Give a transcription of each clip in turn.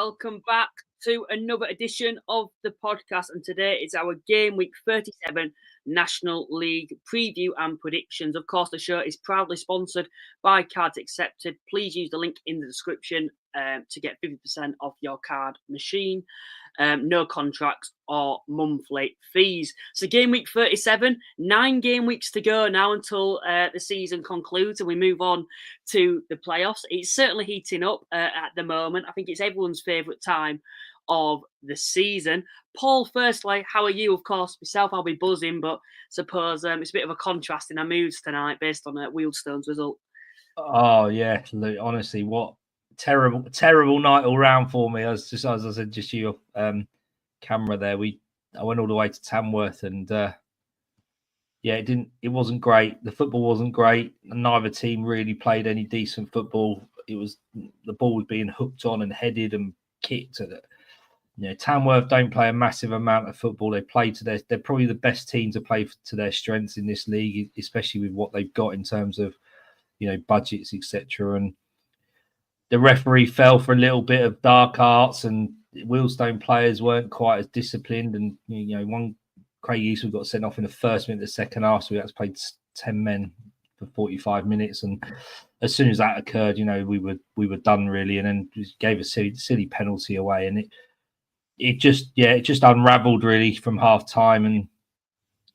welcome back to another edition of the podcast. And today it's our Game Week 37 National League preview and predictions. Of course, the show is proudly sponsored by Cards Accepted. Please use the link in the description to get 50% off your card machine. No contracts or monthly fees. So Game Week 37, 9 game weeks to go now until the season concludes and we move on to the playoffs. It's certainly heating up at the moment. I think it's everyone's favourite time of the season. Paul, firstly, how are you? Of course, myself, I'll be buzzing, but suppose it's a bit of a contrast in our moods tonight based on Wheelstone's result. Oh, yeah. Look, honestly, what terrible night all round for me. As I said, just your camera there. I went all the way to Tamworth and it wasn't great. The football wasn't great. Neither team really played any decent football. It was the ball was being hooked on and headed and kicked at it. Tamworth don't play a massive amount of football. They play to they're probably the best team to play to their strengths in this league, especially with what they've got in terms of, budgets, etc. And the referee fell for a little bit of dark arts, and Wheelstone players weren't quite as disciplined. And one Craig Eastwood got sent off in the first minute of the second half, so we had to play 10 men for 45 minutes. And as soon as that occurred, we were done really, and then just gave a silly penalty away, and it just unravelled really from half time. And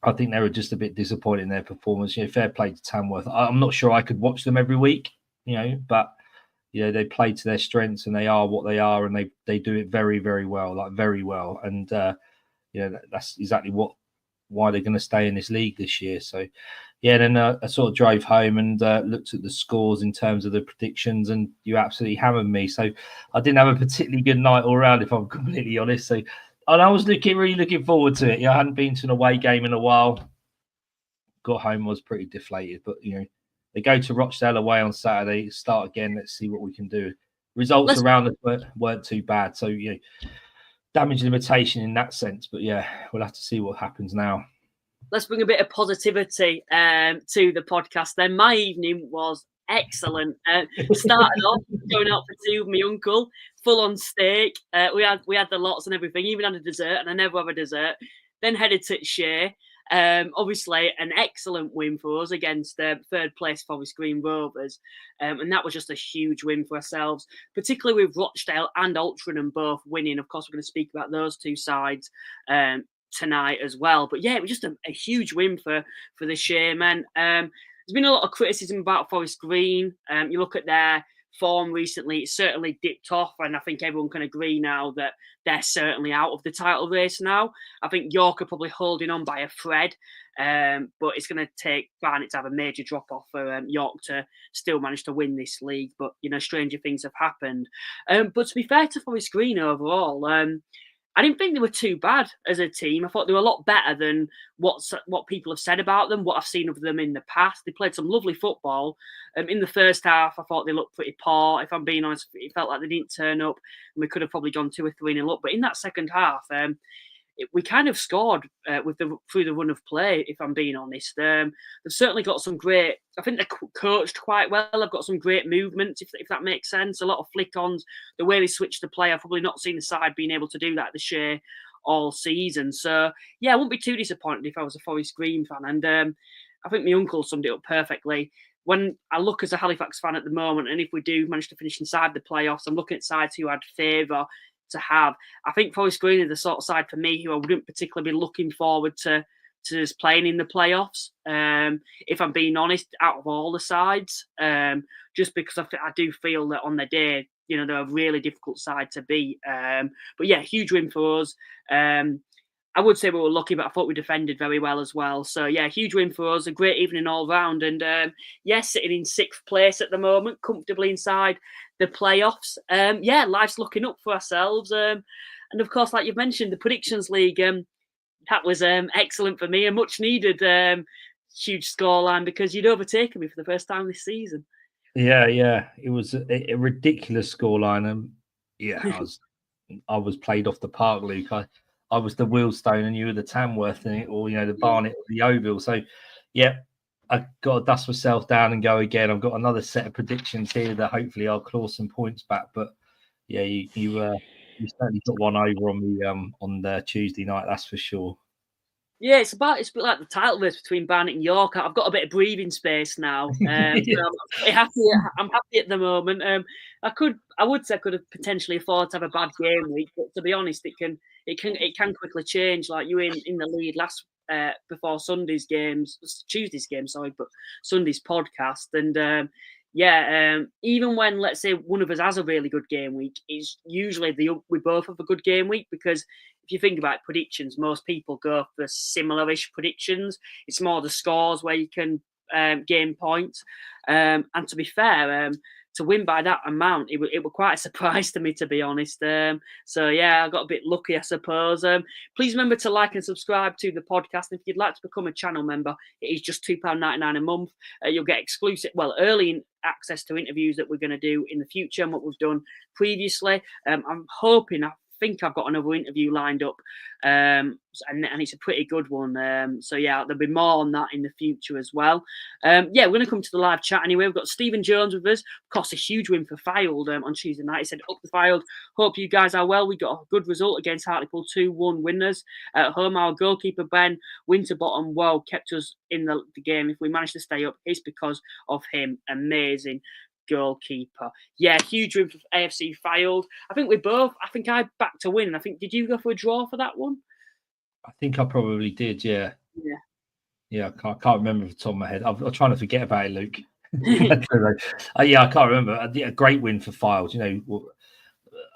I think they were just a bit disappointed in their performance. Fair play to Tamworth. I'm not sure I could watch them every week, but they play to their strengths and they are what they are, and they do it very, very well, like very well. And that's exactly why they're going to stay in this league this year. So then I sort of drove home and looked at the scores in terms of the predictions, and you absolutely hammered me. So I didn't have a particularly good night all round, if I'm completely honest. So and I was really looking forward to it. I hadn't been to an away game in a while. Got home, was pretty deflated, but they go to Rochdale away on Saturday. Start again. Let's see what we can do. Results around us weren't too bad. So damage limitation in that sense. But we'll have to see what happens now. Let's bring a bit of positivity to the podcast then. My evening was excellent. Started off going out for tea with my uncle, full on steak. We had the lots and everything, even had a dessert, and I never have a dessert. Then headed to Shea. Obviously, an excellent win for us against third place Forest Green Rovers. And that was just a huge win for ourselves, particularly with Rochdale and Altrincham both winning. Of course, we're going to speak about those two sides tonight as well. But it was just a huge win for the Shea men. There's been a lot of criticism about Forest Green. You look at their form recently, it's certainly dipped off, and I think everyone can agree now that they're certainly out of the title race now. I think York are probably holding on by a thread, but it's going to take Barnet to have a major drop-off for York to still manage to win this league. But, stranger things have happened. But to be fair to Forest Green overall, I didn't think they were too bad as a team. I thought they were a lot better than what people have said about them, what I've seen of them in the past. They played some lovely football. In the first half, I thought they looked pretty poor. If I'm being honest, it felt like they didn't turn up, and we could have probably gone 2 or 3-0 up. But in that second half, we kind of scored through the run of play, if I'm being honest. They've certainly got some great... I think they're coached quite well. They've got some great movements, if that makes sense. A lot of flick-ons. The way they switch the play, I've probably not seen the side being able to do that this year all season. So, I wouldn't be too disappointed if I was a Forest Green fan. And I think my uncle summed it up perfectly. When I look as a Halifax fan at the moment, and if we do manage to finish inside the playoffs, I'm looking at sides who I'd favour to have. I think Forest Green are the sort of side for me who I wouldn't particularly be looking forward to just playing in the playoffs, if I'm being honest, out of all the sides, just because I do feel that on the day, they're a really difficult side to beat. But huge win for us. I would say we were lucky, but I thought we defended very well as well. So, huge win for us. A great evening all round. And, sitting in 6th place at the moment, comfortably inside the playoffs. Life's looking up for ourselves. And, of course, like you've mentioned, the Predictions League, that was excellent for me. A much-needed huge scoreline because you'd overtaken me for the first time this season. Yeah. It was a ridiculous scoreline. I was played off the park, Luke. I was the Wheelstone and you were the Tamworth, or the Barnet or the Oval. So, I got to dust myself down and go again. I've got another set of predictions here that hopefully I'll claw some points back. But you You certainly got one over on the Tuesday night, that's for sure. Yeah, it's a bit like the title race between Barnet and York. I've got a bit of breathing space now, so I'm pretty happy. I'm happy at the moment. I would say I could have potentially afford to have a bad game week, but to be honest, it can quickly change. Like you were in the lead last before Tuesday's game, sorry, but Sunday's podcast, and even when, let's say, one of us has a really good game week, it's usually we both have a good game week, because if you think about predictions, most people go for similar-ish predictions. It's more the scores where you can gain points. And to be fair, to win by that amount, it was quite a surprise to me, to be honest. So yeah, I got a bit lucky, I suppose. Please remember to like and subscribe to the podcast. And if you'd like to become a channel member, it is just £2.99 a month. You'll get early access to interviews that we're going to do in the future and what we've done previously. I'm hoping, I think I've got another interview lined up, and it's a pretty good one. So yeah, there'll be more on that in the future as well. We're going to come to the live chat anyway. We've got Stephen Jones with us. Of course, a huge win for Fylde on Tuesday night. He said, "Up the Fylde. Hope you guys are well. We got a good result against Hartlepool, 2-1 winners at home. Our goalkeeper Ben Winterbottom kept us in the game. If we managed to stay up, it's because of him. Amazing goalkeeper." Yeah, huge win for AFC Fylde. I think I backed to win. I think, did you go for a draw for that one? I think I probably did, yeah. Yeah, I can't remember off the top of my head. I'm trying to forget about it, Luke. I can't remember. A great win for Fylde.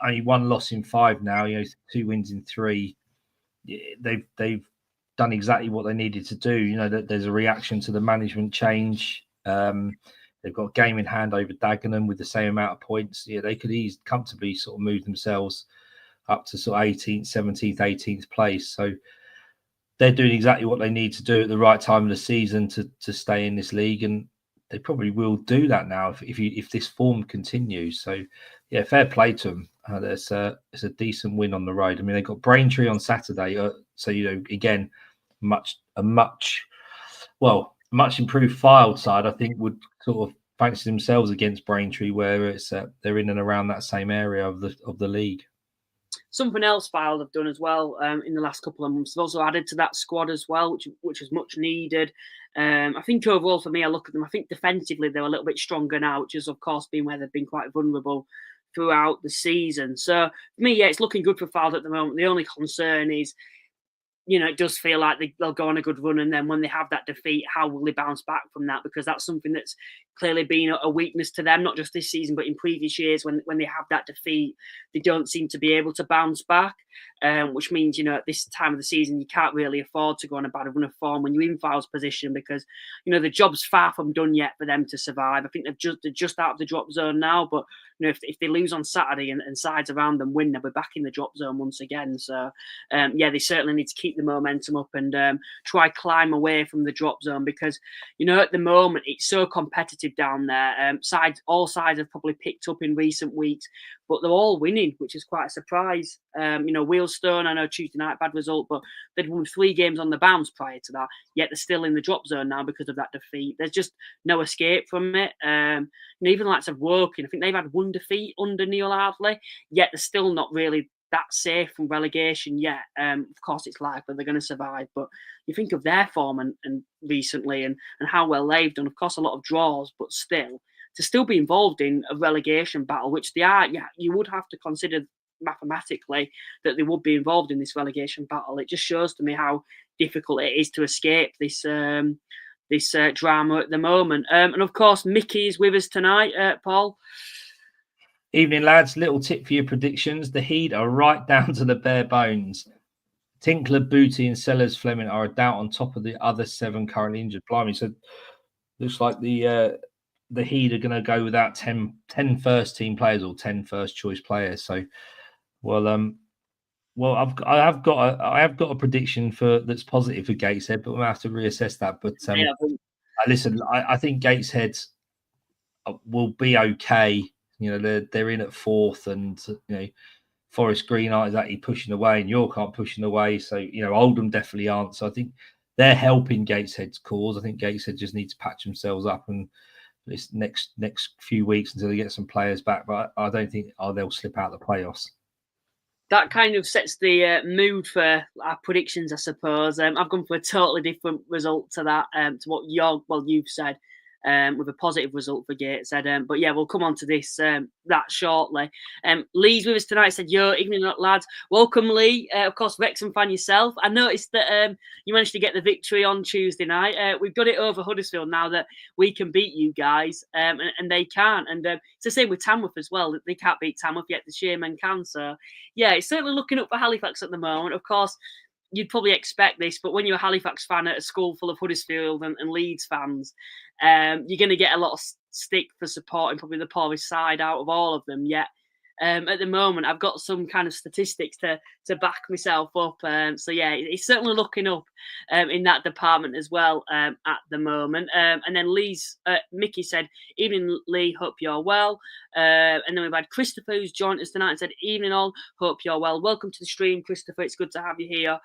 Only one loss in 5 now. 2 wins in 3. They've done exactly what they needed to do. That there's a reaction to the management change. They've got a game in hand over Dagenham with the same amount of points. Yeah, they could comfortably sort of move themselves up to sort of 18th, 17th, 18th place. So they're doing exactly what they need to do at the right time of the season to stay in this league, and they probably will do that now if this form continues. So yeah, fair play to them. It's a decent win on the road. I mean, they've got Braintree on Saturday, so again, much improved Fylde side, I think, would sort of fancy themselves against Braintree, where it's they're in and around that same area of the league. Something else Fylde have done as well in the last couple of months. They've also added to that squad as well, which is much needed. I think overall, for me, I look at them, I think defensively they're a little bit stronger now, which has, of course, been where they've been quite vulnerable throughout the season. So, for me, yeah, it's looking good for Fylde at the moment. The only concern is, it does feel like they'll go on a good run, and then when they have that defeat, how will they bounce back from that? Because that's something that's clearly been a weakness to them, not just this season, but in previous years. When they have that defeat, they don't seem to be able to bounce back, which means, at this time of the season, you can't really afford to go on a bad run of form when you're in Fylde's position, because, the job's far from done yet for them to survive. I think they're just out of the drop zone now, but, if they lose on Saturday and sides around them win, they'll be back in the drop zone once again. So, they certainly need to keep the momentum up and try climb away from the drop zone, because, at the moment, it's so competitive down there. All sides have probably picked up in recent weeks, but they're all winning, which is quite a surprise. Wealdstone, I know Tuesday night, bad result, but they'd won 3 games on the bounce prior to that, yet they're still in the drop zone now because of that defeat. There's just no escape from it. Even likes of Woking, I think they've had 1 defeat under Neil Ardley, yet they're still not really that safe from relegation yet. Of course, it's likely they're going to survive, but you think of their form and recently and how well they've done. Of course, a lot of draws, but to still be involved in a relegation battle, which they are, yeah, you would have to consider mathematically that they would be involved in this relegation battle. It just shows to me how difficult it is to escape this drama at the moment. And of course, Mickey is with us tonight, Paul. Evening, lads. Little tip for your predictions. The Heat are right down to the bare bones. Tinkler, Booty, and Sellers Fleming are a doubt on top of the other 7 currently injured. Blimey, so looks like the Heat are going to go without 10 first team players or 10 first choice players. So, I have got a prediction that's positive for Gateshead, but we'll have to reassess that. But listen, I think Gateshead will be okay. They're in at 4th, and Forest Green aren't exactly pushing away, and York aren't pushing away. So Oldham definitely aren't. So I think they're helping Gateshead's cause. I think Gateshead just need to patch themselves up and this next few weeks until they get some players back. But I don't think they'll slip out of the playoffs. That kind of sets the mood for our predictions, I suppose. I've gone for a totally different result to that, to what you've said, with a positive result for Gateshead. But yeah, we'll come on to this that shortly. Lee's with us tonight. Said, "Yo, evening, lads. Welcome, Lee. Of course, Wrexham fan yourself. I noticed that you managed to get the victory on Tuesday night. We've got it over Huddersfield now that we can beat you guys, and they can't. And it's the same with Tamworth as well. They can't beat Tamworth yet. The Shearmen can. So yeah, it's certainly looking up for Halifax at the moment. Of course, you'd probably expect this, but when you're a Halifax fan at a school full of Huddersfield and Leeds fans, you're going to get a lot of stick for supporting probably the poorest side out of all of them. Yet at the moment, I've got some kind of statistics to back myself up. So yeah, it's certainly looking up in that department as well at the moment. And then Mickey said, "Evening, Lee. Hope you're well." And then we've had Christopher, who's joined us tonight, and said, "Evening all. Hope you're well. Welcome to the stream, Christopher. It's good to have you here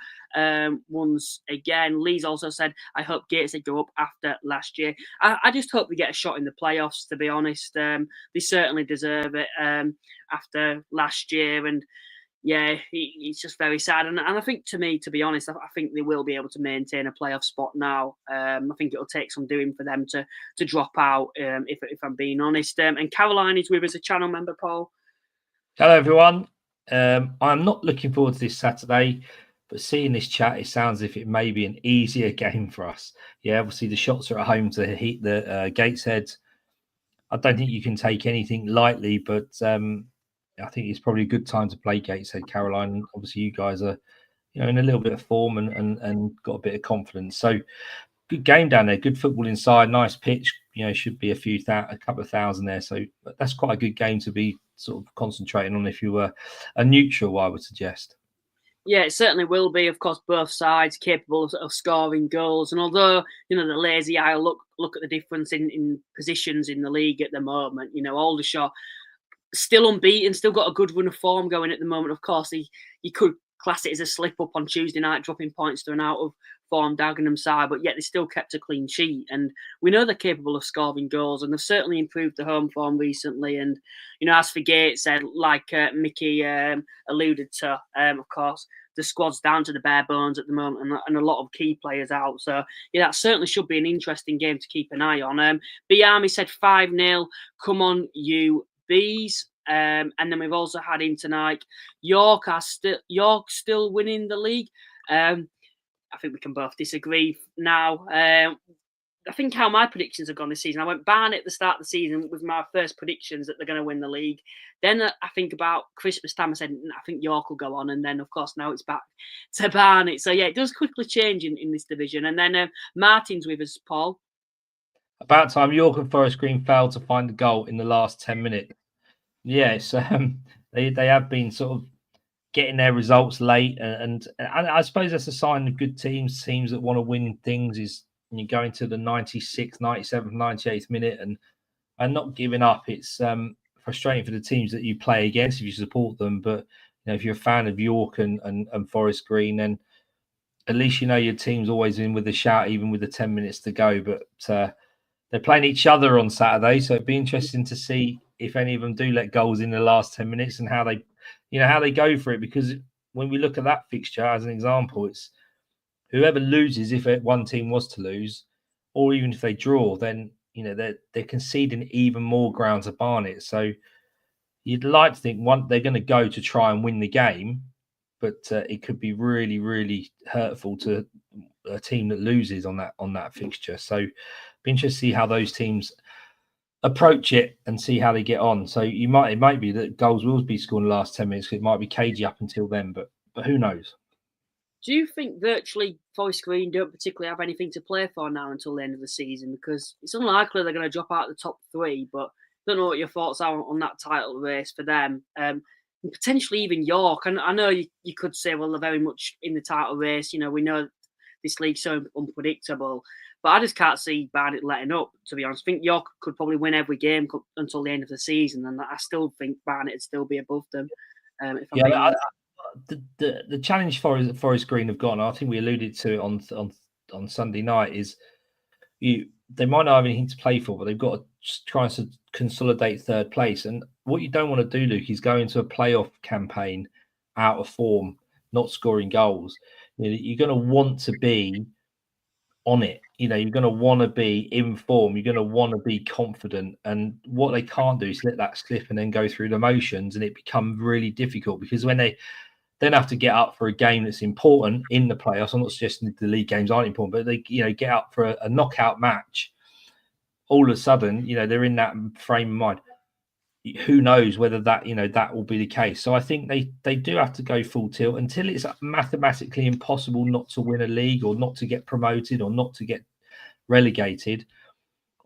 once again." Lee's also said, "I hope Gateshead go up after last year." I just hope they get a shot in the playoffs, to be honest. They certainly deserve it after last year. And yeah, it's just very sad. And I think, to be honest, I think they will be able to maintain a playoff spot now. I think it'll take some doing for them to drop out, if I'm being honest. And Caroline is with us, a channel member, Paul. Hello, everyone. I'm not looking forward to this Saturday, but seeing this chat, it sounds as if it may be an easier game for us. Yeah, obviously the shots are at home to heat the Gateshead. I don't think you can take anything lightly, but I think it's probably a good time to play Gateshead, Caroline. Obviously, you guys are, in a little bit of form and got a bit of confidence. So good game down there, good football inside, nice pitch. Should be a couple of thousand there. So that's quite a good game to be sort of concentrating on if you were a neutral, I would suggest. Yeah, it certainly will be. Of course, both sides capable of scoring goals. And although, the lazy eye look at the difference in positions in the league at the moment, Aldershot still unbeaten, still got a good run of form going at the moment. Of course, you could class it as a slip up on Tuesday night, dropping points to an out of form Dagenham side, but yet they still kept a clean sheet. And we know they're capable of scoring goals, and they've certainly improved the home form recently. And, as for Gateshead, like Mickey alluded to, of course, the squad's down to the bare bones at the moment, and a lot of key players out. So, yeah, that certainly should be an interesting game to keep an eye on. B Army said 5-0. Come on, you bees. And then we've also had in tonight, York still winning the league. I think we can both disagree now. I think how my predictions have gone this season. I went Barnet at the start of the season with my first predictions that they're going to win the league. Then I think about Christmas time, I said, I think York will go on. And then, of course, now it's back to Barnet. So, yeah, it does quickly change in this division. And then Martin's with us, Paul. About time York and Forest Green failed to find a goal in the last 10 minutes. Yes, they have been sort of getting their results late, and I suppose that's a sign of good teams that want to win things is you go into the 96th, 97th, 98th minute and not giving up. It's frustrating for the teams that you play against if you support them, but if you're a fan of York and Forest Green, then at least your team's always in with a shout, even with the 10 minutes to go. But they're playing each other on Saturday, so it'd be interesting to see if any of them do let goals in the last 10 minutes and how they go for it. Because when we look at that fixture as an example, it's whoever loses, if one team was to lose, or even if they draw, then they're conceding even more ground to Barnet. So you'd like to think they're going to go to try and win the game, but it could be really, really hurtful to a team that loses on that fixture. So be interested to see how those teams approach it and see how they get on. So it might be that goals will be scored in the last 10 minutes. It might be cagey up until then, but who knows? Do you think virtually Forest Green don't particularly have anything to play for now until the end of the season? Because it's unlikely they're going to drop out of the top three, but I don't know what your thoughts are on that title race for them. And potentially even York. And I know you could say, well, they're very much in the title race. We know this league's so unpredictable. But I just can't see Barnet letting up, to be honest. I think York could probably win every game until the end of the season, and I still think Barnet would still be above them. The challenge Forest Green have got, I think we alluded to it on Sunday night, is they might not have anything to play for, but they've got to try to consolidate third place. And what you don't want to do, Luke, is go into a playoff campaign out of form, not scoring goals, you're going to want to be on it. You're going to want to be in form. You're going to want to be confident. And what they can't do is let that slip and then go through the motions, and it becomes really difficult because when they then have to get up for a game that's important in the playoffs. I'm not suggesting the league games aren't important, but they, get up for a knockout match. All of a sudden, they're in that frame of mind. Who knows whether that, that will be the case. So I think they do have to go full tilt until it's mathematically impossible not to win a league or not to get promoted or not to get relegated.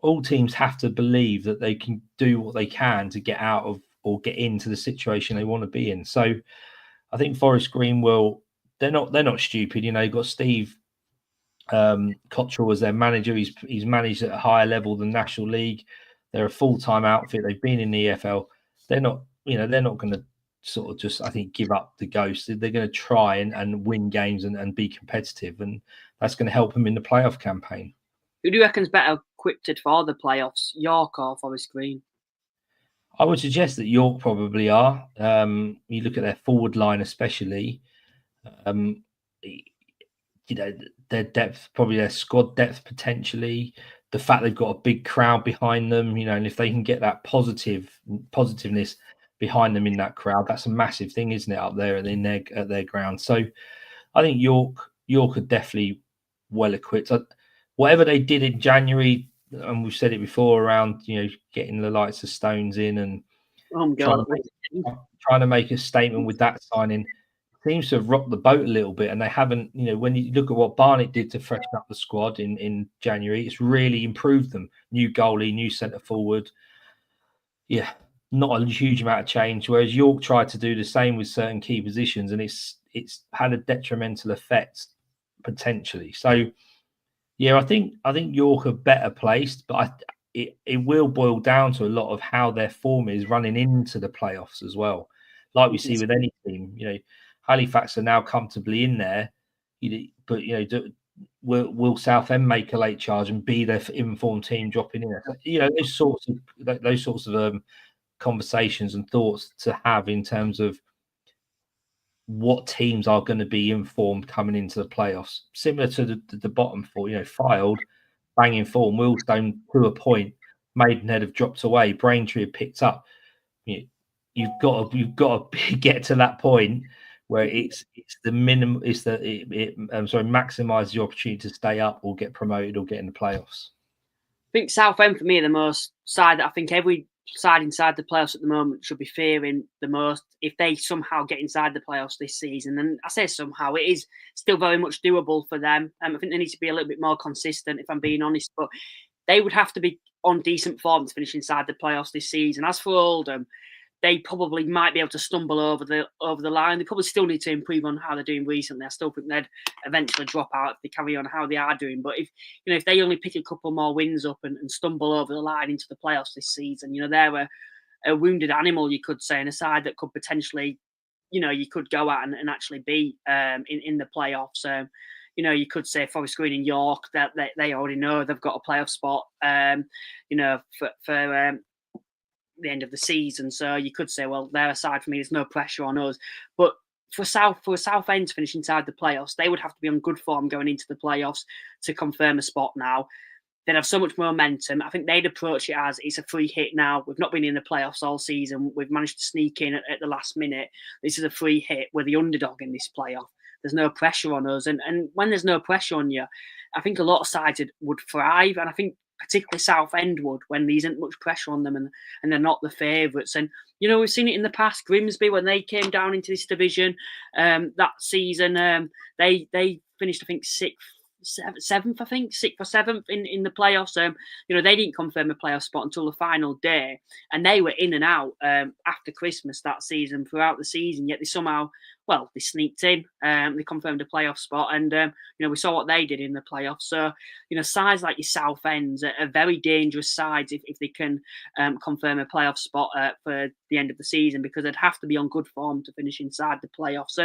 All teams have to believe that they can do what they can to get out of or get into the situation they want to be in. So I think Forest Green they're not stupid. You've got Steve Cottrell as their manager. He's managed at a higher level than National League. They're a full-time outfit. They've been in the EFL. They're not going to sort of just, I think, give up the ghost. They're going to try and win games and be competitive, and that's going to help them in the playoff campaign. Who do you reckon's better equipped for the playoffs, York or Forest Green? I would suggest that York probably are. You look at their forward line, especially. Their depth, probably their squad depth, potentially. The fact they've got a big crowd behind them, and if they can get that positiveness behind them in that crowd, that's a massive thing, isn't it? Up there and at their ground. So, I think York are definitely well equipped. Whatever they did in January. And we've said it before around, getting the likes of Stones in and trying to make a statement with that signing seems to have rocked the boat a little bit. And they haven't, when you look at what Barnet did to freshen up the squad in January, it's really improved them. New goalie, new centre forward. Yeah, not a huge amount of change. Whereas York tried to do the same with certain key positions, and it's had a detrimental effect potentially. So, yeah, I think York are better placed, but it will boil down to a lot of how their form is running into the playoffs as well. Like we see with any team, Halifax are now comfortably in there, but will Southend make a late charge and be their informed team dropping in? Those sorts of conversations and thoughts to have in terms of what teams are going to be informed coming into the playoffs, similar to the bottom four. Fylde, banging form, Willstone to a point, Maidenhead have dropped away, Braintree have picked up. You've got to get to that point where it's the minimum. Maximize the opportunity to stay up or get promoted or get in the playoffs. I think Southend for me are the most side that I think every side inside the playoffs at the moment should be fearing the most if they somehow get inside the playoffs this season. And I say somehow, it is still very much doable for them. I think they need to be a little bit more consistent, if I'm being honest, but they would have to be on decent form to finish inside the playoffs this season. As for Oldham, they probably might be able to stumble over the line. They probably still need to improve on how they're doing recently. I still think they'd eventually drop out if they carry on how they are doing. But if they only pick a couple more wins up and stumble over the line into the playoffs this season, they're a wounded animal, you could say, and a side that could potentially, you could go at and actually be in the playoffs. You could say Forest Green and York, that they already know they've got a playoff spot. For the end of the season, so you could say, well, they're aside for me. There's no pressure on us, but for Southend to finish inside the playoffs, they would have to be on good form going into the playoffs to confirm a spot. Now they'd have so much momentum. I think they'd approach it as it's a free hit. Now we've not been in the playoffs all season. We've managed to sneak in at the last minute. This is a free hit. We're the underdog in this playoff. There's no pressure on us, and when there's no pressure on you, I think a lot of sides would thrive, and I think particularly Southend would, when there isn't much pressure on them and they're not the favourites. And, we've seen it in the past. Grimsby, when they came down into this division that season, they finished, I think, sixth or seventh in the playoffs. They didn't confirm a playoff spot until the final day, and they were in and out after Christmas that season, throughout the season, yet they somehow, they sneaked in, they confirmed a playoff spot, and we saw what they did in the playoffs. So sides like your Southends are very dangerous sides if they can confirm a playoff spot for the end of the season, because they'd have to be on good form to finish inside the playoffs.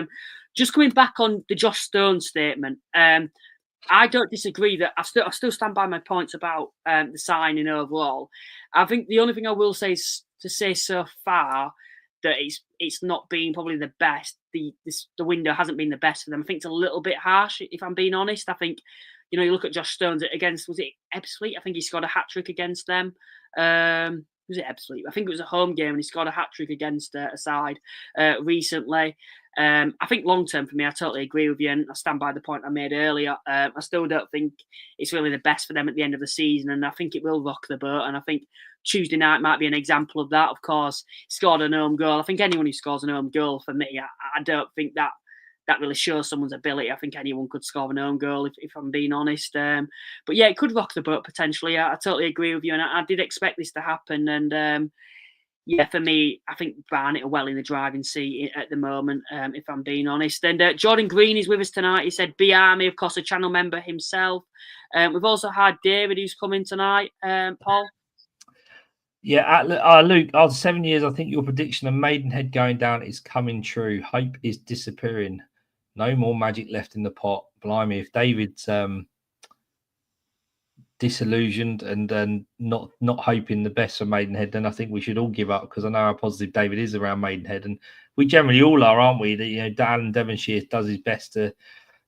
Just coming back on the Josh Stone statement, I don't disagree that I still stand by my points about the signing overall. I think the only thing I will say is to say so far that it's not been probably the best. The window hasn't been the best for them. I think it's a little bit harsh, if I'm being honest. I think, you look at Josh Stones against, was it Ebbsfleet? I think he scored a hat-trick against them. Was it Ebbsfleet? I think it was a home game and he scored a hat-trick against a side recently. I think long-term for me, I totally agree with you, and I stand by the point I made earlier. I still don't think it's really the best for them at the end of the season, and I think it will rock the boat, and I think Tuesday night might be an example of that. Of course, scored an home goal. I think anyone who scores an home goal, for me, I don't think that really shows someone's ability. I think anyone could score an own goal, if I'm being honest. But yeah, it could rock the boat potentially. I totally agree with you, and I did expect this to happen. And yeah, for me, I think Barnet are well in the driving seat at the moment, if I'm being honest. And Jordan Green is with us tonight. He said, B Army, of course, a channel member himself. We've also had David, who's coming tonight. Paul? Yeah, Luke, after 7 years, I think your prediction of Maidenhead going down is coming true. Hope is disappearing. No more magic left in the pot. Blimey, if David's disillusioned and not hoping the best for Maidenhead, then I think we should all give up, because I know how positive David is around Maidenhead, and we generally all are, aren't we? That Alan Devonshire does his best to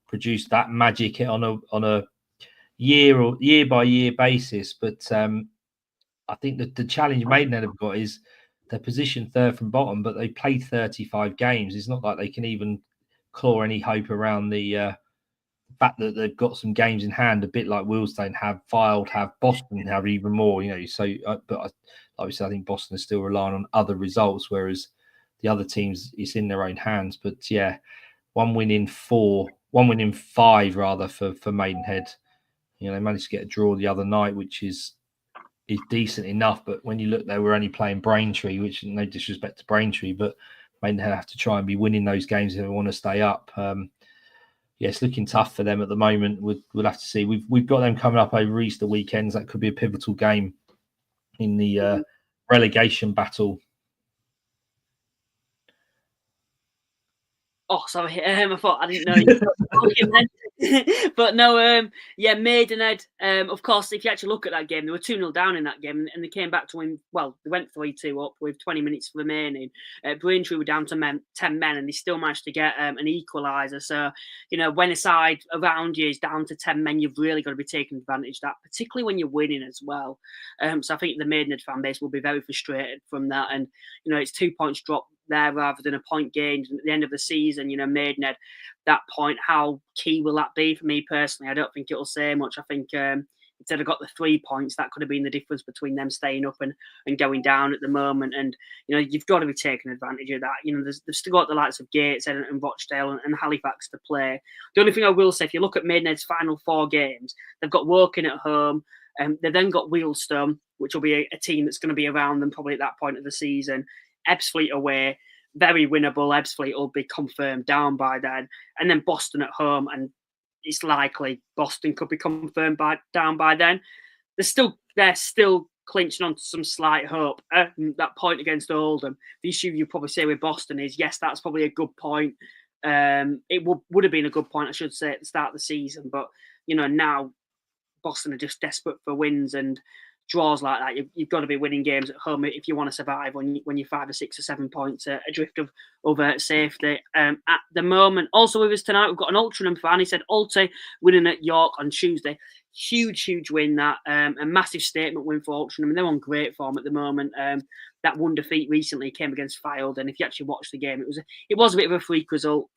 produce that magic on a year by year basis. But I think that the challenge Maidenhead have got is they're positioned third from bottom, but they played 35 games. It's not like they can even claw any hope around the fact that they've got some games in hand, a bit like Wealdstone have, Fylde have, Boston have even more, So, but obviously, I think Boston is still relying on other results, whereas the other teams, it's in their own hands. But yeah, one win in 5 rather for Maidenhead. They managed to get a draw the other night, which is decent enough. But when you look, they were only playing Braintree, which, no disrespect to Braintree, but Maidenhead have to try and be winning those games if they want to stay up. Yeah, it's looking tough for them at the moment. We'll have to see. We've got them coming up over Easter weekends. That could be a pivotal game in the relegation battle. Oh, sorry. I thought I didn't know you were talking then. But no, yeah, Maidenhead. Of course, if you actually look at that game, they were 2-0 down in that game, and they came back to win. Well, they went 3-2 up with 20 minutes remaining. Braintree were down to 10 men, and they still managed to get an equaliser. So, when a side around you is down to 10 men, you've really got to be taking advantage of that, particularly when you're winning as well. So I think the Maidenhead fan base will be very frustrated from that, and it's 2 points dropped there rather than a point gained at the end of the season. Maidenhead, that point, how key will that be for me personally? I don't think it'll say much. I think instead of got the 3 points, that could have been the difference between them staying up and going down at the moment. And you've got to be taking advantage of that. They've still got the likes of Gateshead and Rochdale and Halifax to play. The only thing I will say, if you look at Maidenhead's final 4 games, they've got Woking at home. They've then got Wealdstone, which will be a team that's going to be around them probably at that point of the season. Ebbsfleet away, very winnable. Ebbsfleet will be confirmed down by then. And then Boston at home, and it's likely Boston could be confirmed down by then. They're still clinching on to some slight hope. That point against Oldham, the issue you probably say with Boston is, yes, that's probably a good point. It would have been a good point, I should say, at the start of the season. But, now Boston are just desperate for wins, and draws like that, you've got to be winning games at home if you want to survive when you're 5 or 6 or 7 points adrift of safety at the moment. Also with us tonight, we've got an Altrincham fan. He said Alty winning at York on Tuesday. Huge win, that. A massive statement win for Altrincham, and they're on great form at the moment. That one defeat recently came against Fylde, and if you actually watch the game, it was a bit of a freak result.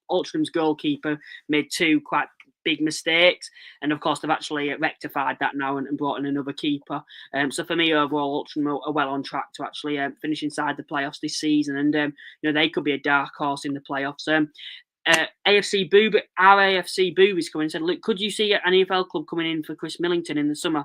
Altrinham's goalkeeper made 2 quite big mistakes, and of course they've actually rectified that now and brought in another keeper. So for me, overall, Altrincham are well on track to actually finish inside the playoffs this season, and they could be a dark horse in the playoffs. AFC Boob, our AFC Boob is coming and said, look, could you see an EFL club coming in for Chris Millington in the summer?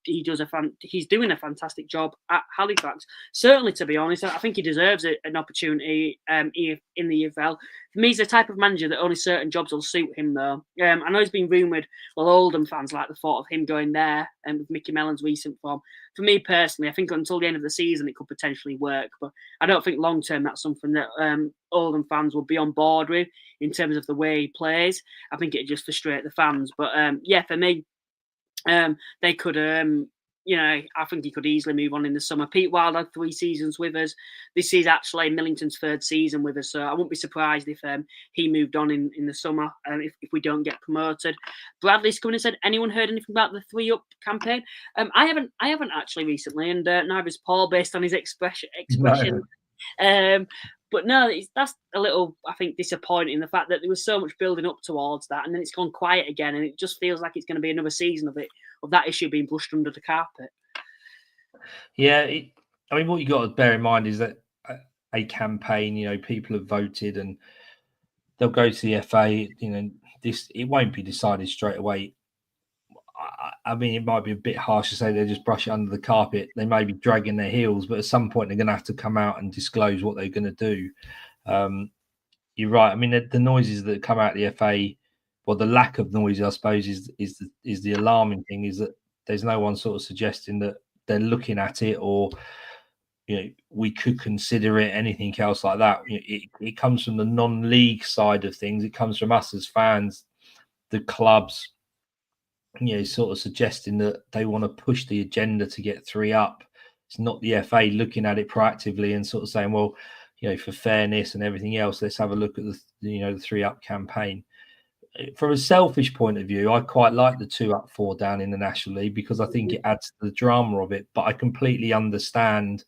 He's doing a fantastic job at Halifax. Certainly, to be honest, I think he deserves an opportunity in the EFL. For me, he's the type of manager that only certain jobs will suit him, though. I know he's been rumoured, Oldham fans like the thought of him going there, and with Mickey Mellon's recent form. For me personally, I think until the end of the season it could potentially work, but I don't think long term that's something that Oldham fans will be on board with in terms of the way he plays. I think it'd just frustrate the fans. But yeah, for me, they could I think he could easily move on in the summer. Pete Wild had 3 seasons with us. This is actually Millington's 3rd season with us, so I wouldn't be surprised if he moved on in the summer if we don't get promoted. Bradley's coming and said, anyone heard anything about the 3 Up campaign? I haven't actually recently, and neither has Paul, based on his expression. No. But no, that's a little, I think, disappointing, the fact that there was so much building up towards that, and then it's gone quiet again, and it just feels like it's going to be another season of that issue being brushed under the carpet. Yeah, I mean, what you got to bear in mind is that a campaign, people have voted, and they'll go to the FA. It won't be decided straight away. I mean, it might be a bit harsh to say they just brush it under the carpet. They may be dragging their heels, but at some point they're going to have to come out and disclose what they're going to do. You're right. I mean, the noises that come out of the FA, well, the lack of noise, I suppose, is the alarming thing. Is that there's no one sort of suggesting that they're looking at it, or we could consider it, anything else like that. It comes from the non-league side of things. It comes from us as fans, the clubs, sort of suggesting that they want to push the agenda to get 3 Up. It's not the FA looking at it proactively and sort of saying, well, for fairness and everything else, let's have a look at the 3 Up campaign. From a selfish point of view, I quite like the 2 Up, 4 Down in the National League, because I think it adds to the drama of it. But I completely understand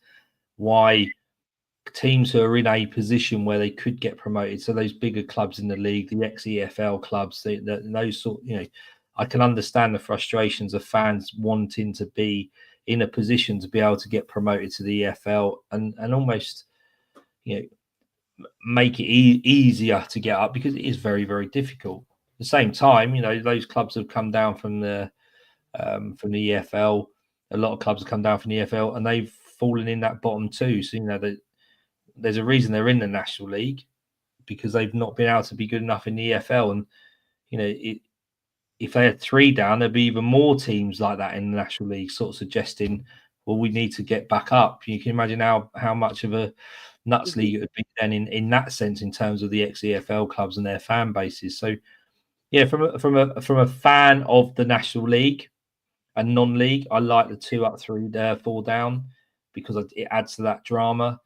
why teams who are in a position where they could get promoted, so those bigger clubs in the league, the ex-EFL clubs, those sort, I can understand the frustrations of fans wanting to be in a position to be able to get promoted to the EFL and almost, make it easier to get up, because it is very, very difficult. At the same time, those clubs have come down from the EFL. A lot of clubs have come down from the EFL, and they've fallen in that bottom 2. So there's a reason they're in the National League, because they've not been able to be good enough in the EFL. And if they had 3 down, there'd be even more teams like that in the National League, sort of suggesting, well, we need to get back up. You can imagine how much of a nuts league it would be then in that sense, in terms of the ex-EFL clubs and their fan bases. So, yeah, from a fan of the National League and non-league, I like the 2 Up, 3 4 Down, because it adds to that drama.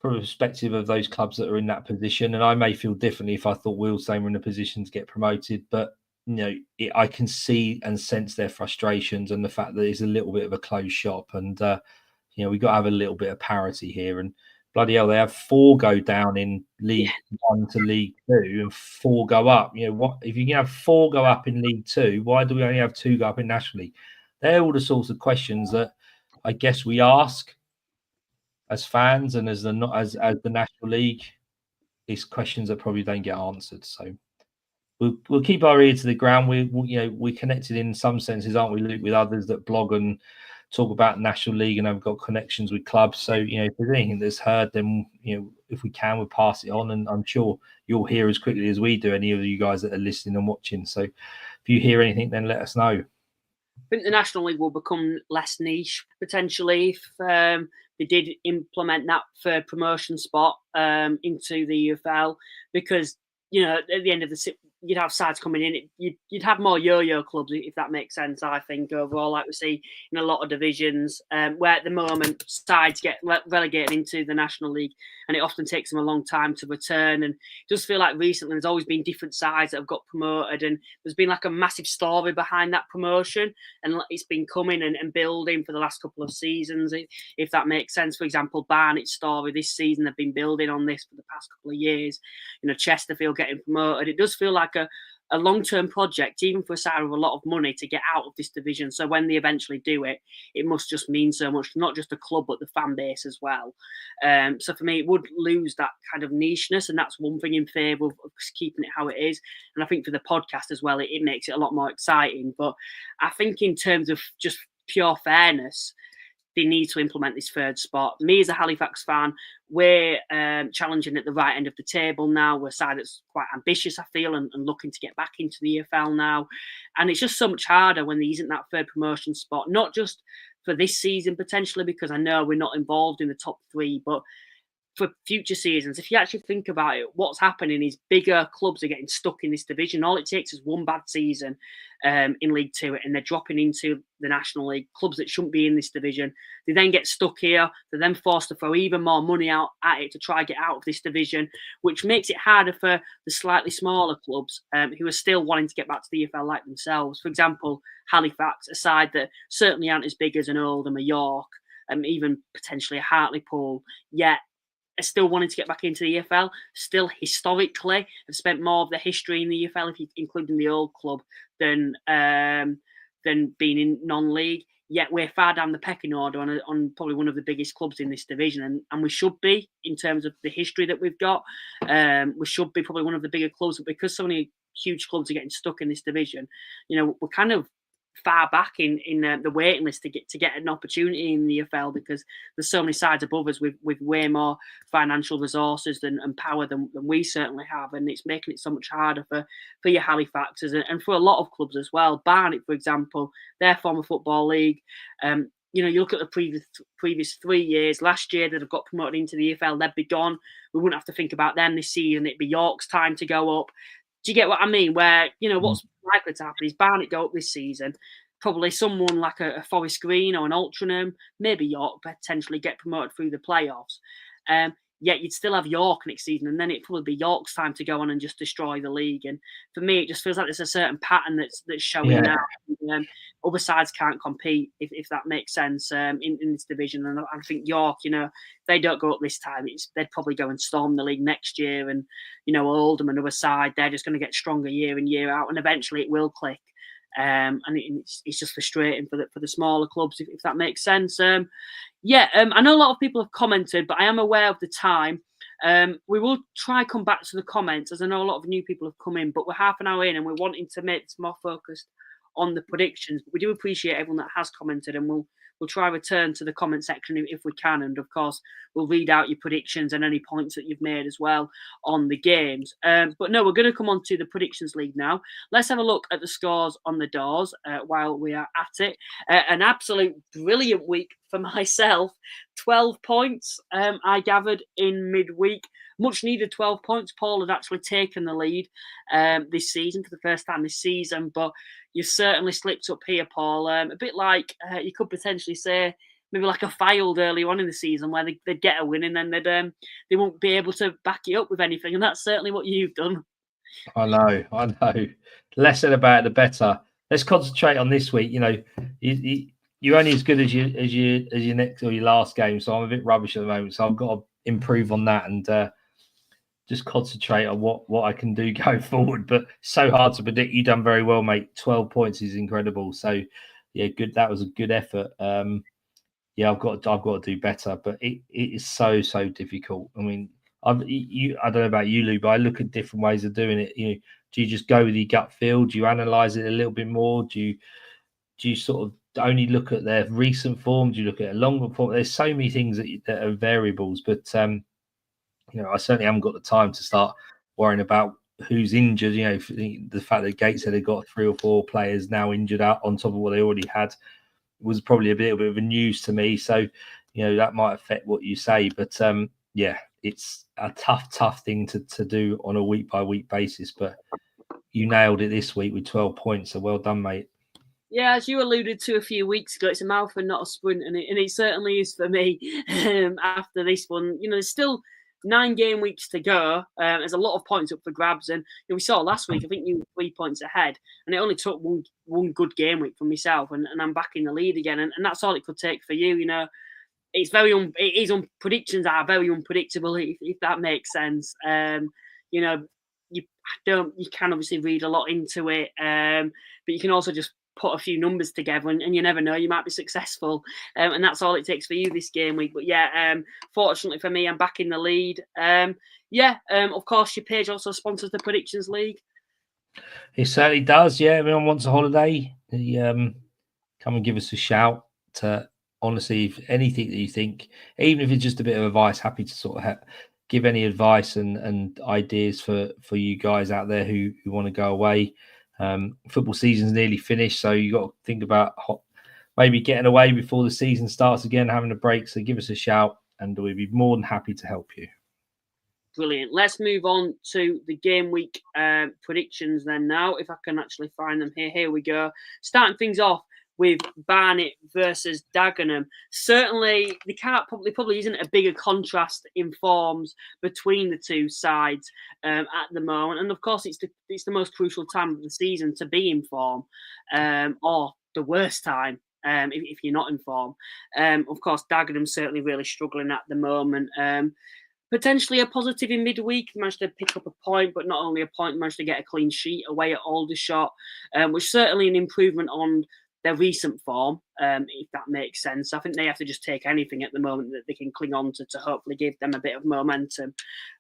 From a perspective of those clubs that are in that position, and I may feel differently if I thought Wealdstone were in a position to get promoted, but I can see and sense their frustrations and the fact that it's a little bit of a closed shop, and we've got to have a little bit of parity here. And bloody hell, they have 4 go down in League 1 to League 2 and 4 go up. What if you can have 4 go up in League 2? Why do we only have 2 go up in National League? They're all the sorts of questions that I guess we ask as fans, and as the National League. It's questions that probably don't get answered. So we'll keep our ear to the ground. We're connected in some senses, aren't we, Luke, with others that blog and talk about National League and have got connections with clubs. So if there's anything that's heard, then if we can, we'll pass it on, and I'm sure you'll hear as quickly as we do, any of you guys that are listening and watching. So if you hear anything, then let us know. I think the National League will become less niche potentially if they did implement that for promotion spot into the UFL, because at the end of the you'd have sides coming in. You'd have more yo-yo clubs, if that makes sense. I think overall, like we see in a lot of divisions, where at the moment sides get relegated into the National League, and it often takes them a long time to return. And it does feel like recently there's always been different sides that have got promoted, and there's been like a massive story behind that promotion, and it's been coming and building for the last couple of seasons, if that makes sense. For example, Barnet's story this season, they've been building on this for the past couple of years. Chesterfield getting promoted. It does feel like a long-term project, even for a side with a lot of money, to get out of this division. So when they eventually do it, it must just mean so much, not just the club, but the fan base as well. So for me, it would lose that kind of nicheness, and that's one thing in favour of keeping it how it is. And I think for the podcast as well, it makes it a lot more exciting. But I think in terms of just pure fairness, they need to implement this 3rd spot. Me as a Halifax fan, we're challenging at the right end of the table now. We're a side that's quite ambitious, I feel, and looking to get back into the EFL now. And it's just so much harder when there isn't that 3rd promotion spot, not just for this season potentially, because I know we're not involved in the top 3, but for future seasons, if you actually think about it, what's happening is bigger clubs are getting stuck in this division. All it takes is one bad season in League Two, and they're dropping into the National League. Clubs that shouldn't be in this division, they then get stuck here. They're then forced to throw even more money out at it to try and get out of this division, which makes it harder for the slightly smaller clubs who are still wanting to get back to the EFL like themselves. For example, Halifax, a side that certainly aren't as big as an Oldham, a York, even potentially a Hartlepool, yet are still wanting to get back into the EFL, still historically have spent more of their history in the EFL, if you including the old club, than being in non-league. Yet we're far down the pecking order on probably one of the biggest clubs in this division, and we should be in terms of the history that we've got. We should be probably one of the bigger clubs, but because so many huge clubs are getting stuck in this division, we're kind of far back in the waiting list to get an opportunity in the EFL, because there's so many sides above us with way more financial resources and power than we certainly have, and it's making it so much harder for your Halifaxes and for a lot of clubs as well. Barnet, for example, their former football league. You look at the previous 3 years. Last year that have got promoted into the EFL, they'd be gone. We wouldn't have to think about them this season. It'd be York's time to go up. Do you get what I mean? Where, what's likely to happen is Barnet go up this season. Probably someone like a Forest Green or an Altrincham, maybe York, potentially get promoted through the playoffs. Yet you'd still have York next season, and then it'd probably be York's time to go on and just destroy the league. And for me, it just feels like there's a certain pattern that's showing now. Other sides can't compete, if that makes sense, in this division. And I think York, if they don't go up this time, they'd probably go and storm the league next year. And, Oldham, another side, they're just going to get stronger year in, year out. And eventually it will click. And it's just frustrating for the smaller clubs, if that makes sense. I know a lot of people have commented, but I am aware of the time. We will try come back to the comments, as I know a lot of new people have come in, but we're half an hour in and we're wanting to make this more focused on the predictions. But we do appreciate everyone that has commented, and we'll try return to the comment section if we can. And of course, we'll read out your predictions and any points that you've made as well on the games. But no, we're going to come on to the Predictions League now. Let's have a look at the scores on the doors while we are at it. An absolute brilliant week for myself. 12 points I gathered in midweek. Much needed 12 points. Paul had actually taken the lead this season for the first time this season, but you certainly slipped up here, Paul. A bit like you could potentially say maybe like a Filed early on in the season, where they'd get a win and then they won't be able to back it up with anything, and that's certainly what you've done. I know. The less said about it, the better. Let's concentrate on this week. You're only as good as your next or your last game, so I'm a bit rubbish at the moment. So I've got to improve on that and just concentrate on what I can do going forward. But so hard to predict. You've done very well, mate. 12 points is incredible. So yeah, good. That was a good effort. I've got to do better, but it is so difficult. I mean, I don't know about you, Lou, but I look at different ways of doing it. Do you just go with your gut feel? Do you analyze it a little bit more? Do you sort of only look at their recent form? Do you look at a longer form? There's so many things that are variables, but I certainly haven't got the time to start worrying about who's injured. The fact that Gateshead had got 3 or 4 players now injured out on top of what they already had was probably a little bit of a news to me. So, that might affect what you say. But it's a tough thing to do on a week by week basis. But you nailed it this week with 12 points. So well done, mate. Yeah, as you alluded to a few weeks ago, it's a marathon, not a sprint, and it certainly is for me. After this one, there's still 9 game weeks to go. There's a lot of points up for grabs, and we saw last week. I think you were 3 points ahead, and it only took one good game week for myself, and I'm back in the lead again, and that's all it could take for you. It's predictions are very unpredictable, if that makes sense. You can obviously read a lot into it, but you can also just put a few numbers together and you never know, you might be successful, and that's all it takes for you this game week. But fortunately for me, I'm back in the lead. Of course your page also sponsors the Predictions League. It certainly does. Yeah, everyone wants a holiday, come and give us a shout. Honestly, if anything that you think, even if it's just a bit of advice, happy to sort of give any advice and ideas for you guys out there who want to go away. Football season's nearly finished, so you got to think about maybe getting away before the season starts again, having a break. So give us a shout. and we'd be more than happy to help you. Brilliant. Let's move on to the game week predictions then now, if I can actually find them here. Here we go. Starting things off with Barnet versus Dagenham. Certainly, probably isn't a bigger contrast in forms between the two sides at the moment. And of course, it's the most crucial time of the season to be in form, or the worst time if you're not in form. Of course, Dagenham certainly really struggling at the moment. Potentially a positive in midweek, managed to pick up a point, but not only a point, managed to get a clean sheet away at Aldershot, which is certainly an improvement on their recent form, if that makes sense. I think they have to just take anything at the moment that they can cling on to hopefully give them a bit of momentum.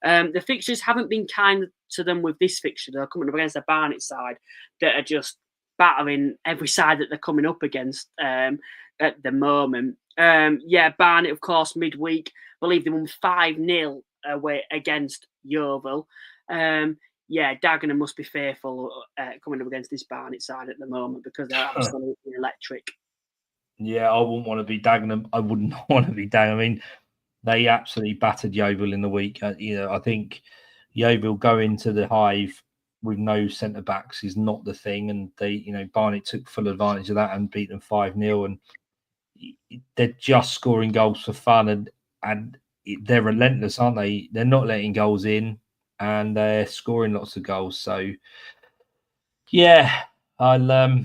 The fixtures haven't been kind to them with this fixture, though, coming up against the Barnet side that are just battering every side that they're coming up against at the moment. Barnet, of course, midweek, I believe they won 5-0 away against Yeovil. Dagenham must be fearful coming up against this Barnet side at the moment because they're absolutely electric. Yeah, I wouldn't want to be Dagenham. I would not want to be Dagenham. I mean, they absolutely battered Yeovil in the week. I think Yeovil going to the Hive with no centre backs is not the thing, and Barnet took full advantage of that and beat them 5-0. And they're just scoring goals for fun, and they're relentless, aren't they? They're not letting goals in, and they're scoring lots of goals. So, yeah, I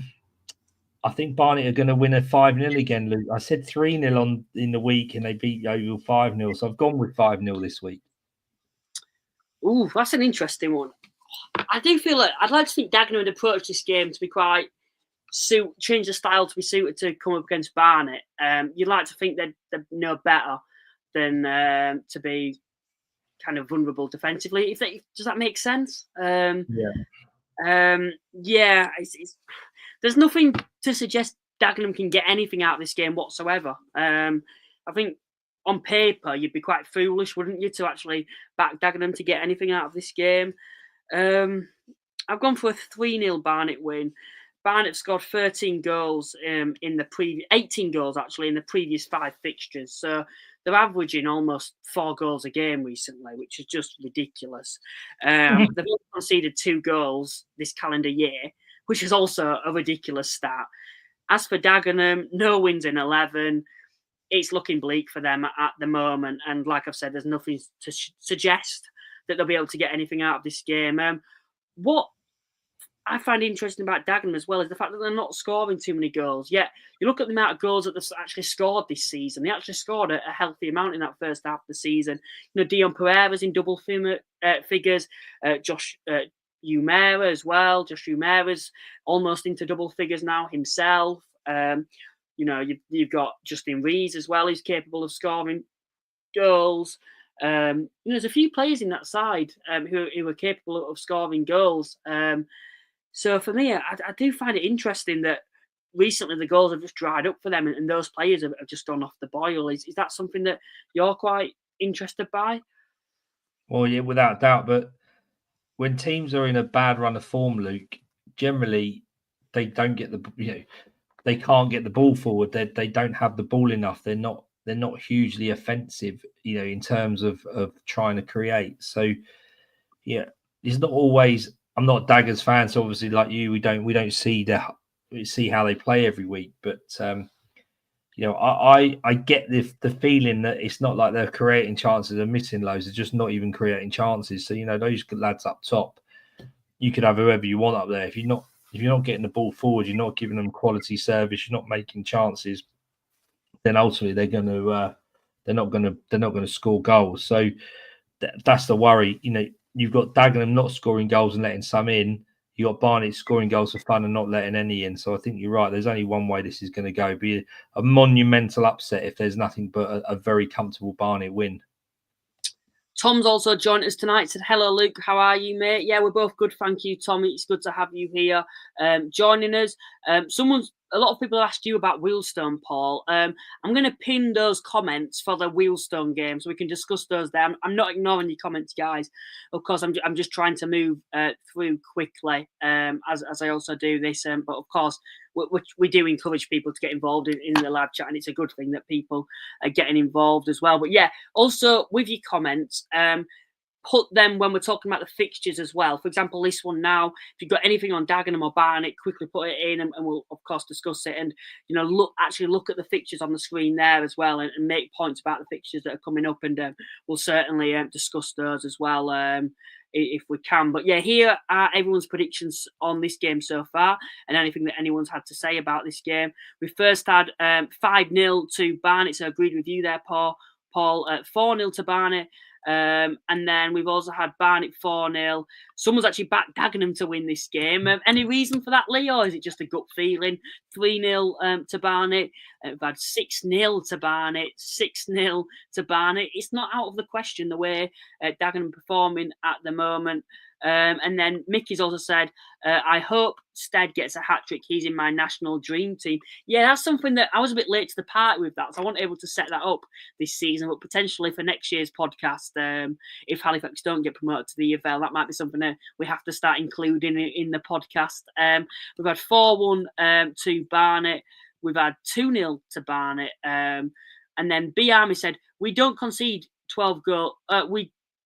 think Barnet are going to win a 5-0 again, Luke. I said 3-0 in the week, and they beat Yeovil 5-0. So I've gone with 5-0 this week. Ooh, that's an interesting one. I do feel like I'd like to think Dagenham would approach this game to be quite change the style to be suited to come up against Barnet. You'd like to think they'd know better than to be kind of vulnerable defensively. Does that make sense? There's nothing to suggest Dagenham can get anything out of this game whatsoever. I think on paper you'd be quite foolish, wouldn't you, to actually back Dagenham to get anything out of this game. I've gone for a 3-0 Barnet win. Barnet scored 13 goals in the previous 18 goals actually in the previous 5 fixtures. So they're averaging almost 4 goals a game recently, which is just ridiculous. They've only conceded 2 goals this calendar year, which is also a ridiculous stat. As for Dagenham, no wins in 11. It's looking bleak for them at the moment. And like I've said, there's nothing to suggest that they'll be able to get anything out of this game. What I find interesting about Dagenham as well is the fact that they're not scoring too many goals. Yet you look at the amount of goals that they've actually scored this season. They actually scored a healthy amount in that first half of the season. Dion Pereira's in double figures. Josh Umera as well. Josh Umera's almost into double figures now himself. You've got Justin Rees as well. He's capable of scoring goals. There's a few players in that side who are capable of scoring goals. So for me, I do find it interesting that recently the goals have just dried up for them and those players have just gone off the boil. Is that something that you're quite interested by? Well, yeah, without doubt. But when teams are in a bad run of form, Luke, generally they don't get they can't get the ball forward. They don't have the ball enough. They're not hugely offensive, in terms of trying to create. So, yeah, it's not always. I'm not a Daggers fan, so obviously, like you, we don't see how they play every week. But I get the feeling that it's not like they're creating chances and missing loads. They're just not even creating chances. So those lads up top, you could have whoever you want up there. If you're not getting the ball forward, you're not giving them quality service, you're not making chances, then ultimately they're not going to score goals. So that's the worry. You've got Dagenham not scoring goals and letting some in. You got Barnet scoring goals for fun and not letting any in. So I think you're right. There's only one way this is going to go: be a monumental upset if there's nothing but a very comfortable Barnet win. Tom's also joined us tonight. Said, hello, Luke. How are you, mate? Yeah, we're both good. Thank you, Tommy. It's good to have you here joining us. A lot of people have asked you about Wealdstone, Paul. I'm going to pin those comments for the Wealdstone game so we can discuss those there. I'm not ignoring your comments, guys. Of course, I'm just trying to move through quickly as I also do this. But of course, which we do encourage people to get involved in the live chat, and it's a good thing that people are getting involved as well. But yeah, also with your comments, put them when we're talking about the fixtures as well. For example, this one now, if you've got anything on Dagenham or Barnet, quickly put it in, and we'll of course discuss it. And look at the fixtures on the screen there as well, and make points about the fixtures that are coming up, and we'll certainly discuss those as well if we can. But yeah, here are everyone's predictions on this game so far, and anything that anyone's had to say about this game. We first had 5-0 to Barnet, so I agreed with you there, Paul. 4-0 to Barnet. And then we've also had Barnet 4-0. Someone's actually backed Dagenham to win this game. Any reason for that, Lee, or is it just a gut feeling? 3-0 to Barnet. We've had 6-0 to Barnet, 6-0 to Barnet. It's not out of the question the way Dagenham performing at the moment. And then Mickey's also said, I hope Stead gets a hat-trick. He's in my national dream team. Yeah, that's something that I was a bit late to the party with that, so I wasn't able to set that up this season, but potentially for next year's podcast, if Halifax don't get promoted to the EFL, that might be something that we have to start including in the podcast. We've had 4-1 to Barnet. We've had 2-0 to Barnet. And then B Army said, we don't concede 12 goals.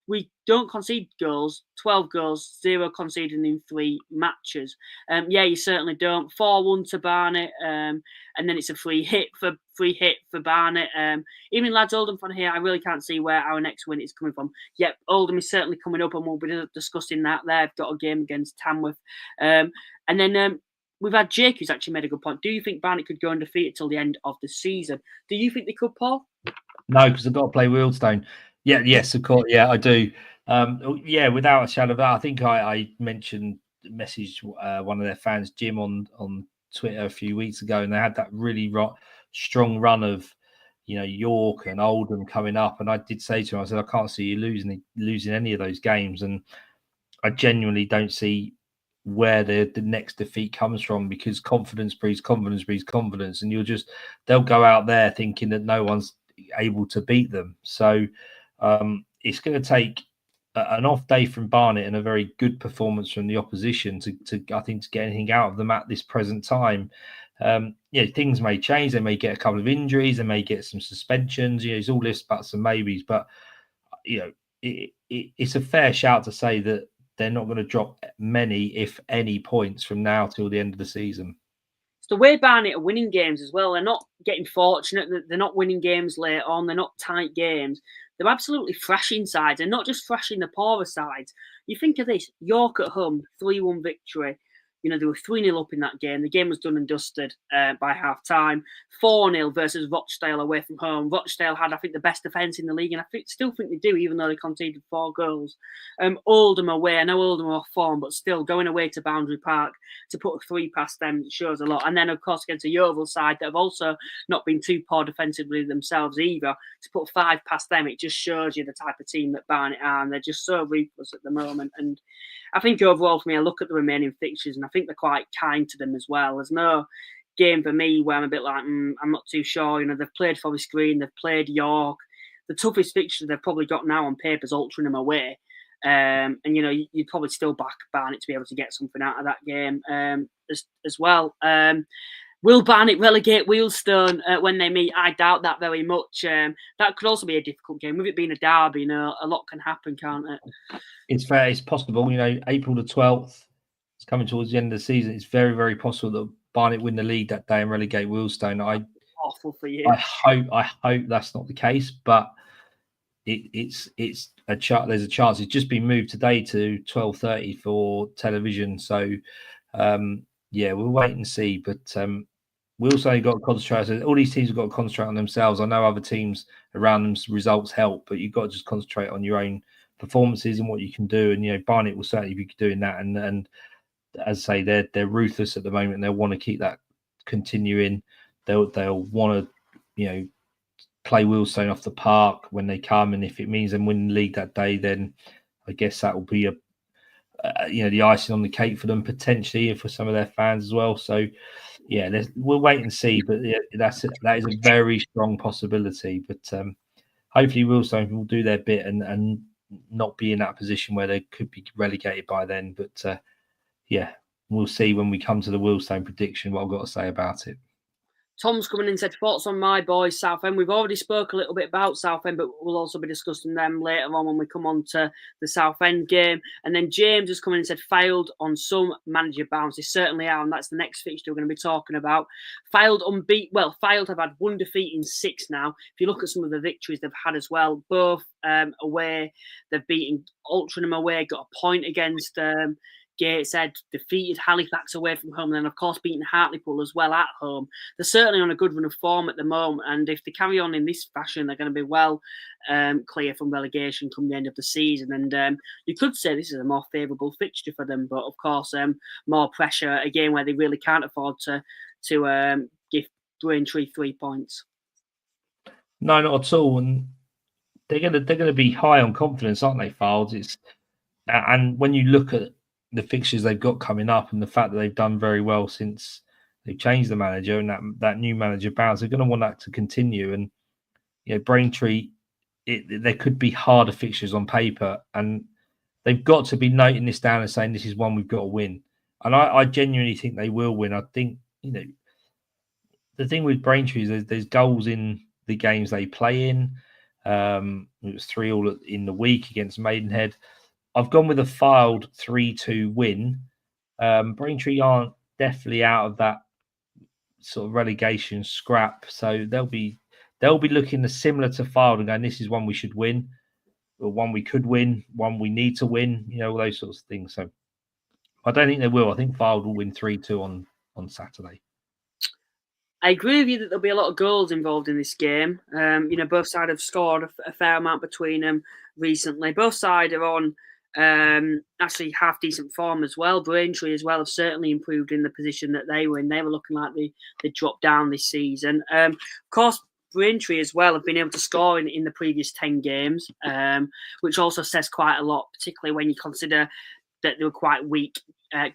We don't concede goals, 12 goals, 0 conceding in 3 matches. Yeah, you certainly don't. 4-1 to Barnet, and then it's a free hit for Barnet. Even lads, Oldham fan here, I really can't see where our next win is coming from. Yep, Oldham is certainly coming up, and we'll be discussing that. They've got a game against Tamworth. And then we've had Jake, who's actually made a good point. Do you think Barnet could go undefeated till the end of the season? Do you think they could, Paul? No, because they've got to play Wealdstone. Yeah, yes, of course. Yeah, I do. Yeah, without a shadow of doubt. I think I messaged one of their fans, Jim, on Twitter a few weeks ago, and they had that really strong run of, York and Oldham coming up. And I did say to him, I said, I can't see you losing any of those games. And I genuinely don't see where the next defeat comes from, because confidence breeds confidence. And they'll go out there thinking that no one's able to beat them. So it's going to take an off day from Barnet and a very good performance from the opposition to I think, to get anything out of them at this present time. Things may change. They may get a couple of injuries. They may get some suspensions. It's all this buts and maybes. But it's a fair shout to say that they're not going to drop many, if any, points from now till the end of the season. It's the way Barnet are winning games as well. They're not getting fortunate. They're not winning games late on. They're not tight games. They're absolutely thrashing sides, and not just thrashing the poorer sides. You think of this, York at home, 3-1 victory. They were 3-0 up in that game. The game was done and dusted by half-time. 4-0 versus Rochdale away from home. Rochdale had, I think, the best defence in the league, and I still think they do, even though they conceded 4 goals. Oldham away. I know Oldham are off form, but still, going away to Boundary Park to put a 3 past them shows a lot. And then, of course, against a Yeovil side that have also not been too poor defensively themselves either, to put 5 past them, it just shows you the type of team that Barnet are, and they're just so ruthless at the moment. And I think overall for me, I look at the remaining fixtures and I think they're quite kind to them as well. There's no game for me where I'm a bit like, I'm not too sure. They've played Forest Green, they've played York. The toughest fixture they've probably got now on paper is Altrincham away. And you'd probably still back Barnet to be able to get something out of that game as well. Will Barnet relegate Wealdstone when they meet? I doubt that very much. That could also be a difficult game. With it being a derby, a lot can happen, can't it? It's fair. It's possible. April the 12th. It's coming towards the end of the season. It's very, very possible that Barnet win the league that day and relegate Wealdstone. Awful for you. I hope that's not the case, but it's a chance. There's a chance. It's just been moved today to 12:30 for television. So we'll wait and see. But we also got to concentrate. All these teams have got to concentrate on themselves. I know other teams around them's results help, but you've got to just concentrate on your own performances and what you can do. And Barnet will certainly be doing that. And as I say, they're ruthless at the moment. They'll want to keep that continuing. They'll want to play Wealdstone off the park when they come, and if it means them winning the league that day, then I guess that will be the icing on the cake for them potentially, and for some of their fans as well. So we'll wait and see. But that is a very strong possibility. But hopefully Wealdstone will do their bit and not be in that position where they could be relegated by then. But We'll see when we come to the Wheelstone prediction what I've got to say about it. Tom's coming in and said, thoughts on my boys, Southend. We've already spoke a little bit about Southend, but we'll also be discussing them later on when we come on to the Southend game. And then James has come in and said, failed on some manager bounce. They certainly are, and that's the next fixture we're going to be talking about. Failed have had one defeat in 6 now. If you look at some of the victories they've had as well, both away, they've beaten Altrincham away, got a point against Gateshead, defeated Halifax away from home, and then of course beaten Hartlepool as well at home. They're certainly on a good run of form at the moment, and if they carry on in this fashion, they're going to be well clear from relegation come the end of the season. And you could say this is a more favourable fixture for them, but of course more pressure again where they really can't afford to give Braintree 3 points. No, not at all. And they're gonna be high on confidence, aren't they, Files? And when you look at the fixtures they've got coming up and the fact that they've done very well since they've changed the manager and that new manager bounce, they're going to want that to continue. And Braintree, there could be harder fixtures on paper, and they've got to be noting this down and saying this is one we've got to win. And I genuinely think they will win. I think the thing with Braintree is there's goals in the games they play in. It was 3-3 in the week against Maidenhead. I've gone with a filed 3-2 win. Braintree aren't definitely out of that sort of relegation scrap, so they'll be looking similar to filed and going, this is one we should win, or one we could win, one we need to win, all those sorts of things. So I don't think they will. I think filed will win 3-2 on Saturday. I agree with you that there'll be a lot of goals involved in this game. Both sides have scored a fair amount between them recently. Both sides are on actually half decent form as well. Braintree as well have certainly improved in the position that they were in. They were looking like they dropped down this season. Of course, Braintree as well have been able to score in the previous 10 games, which also says quite a lot, particularly when you consider that they were quite weak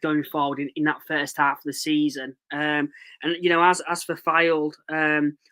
going forward in that first half of the season. As for Filed,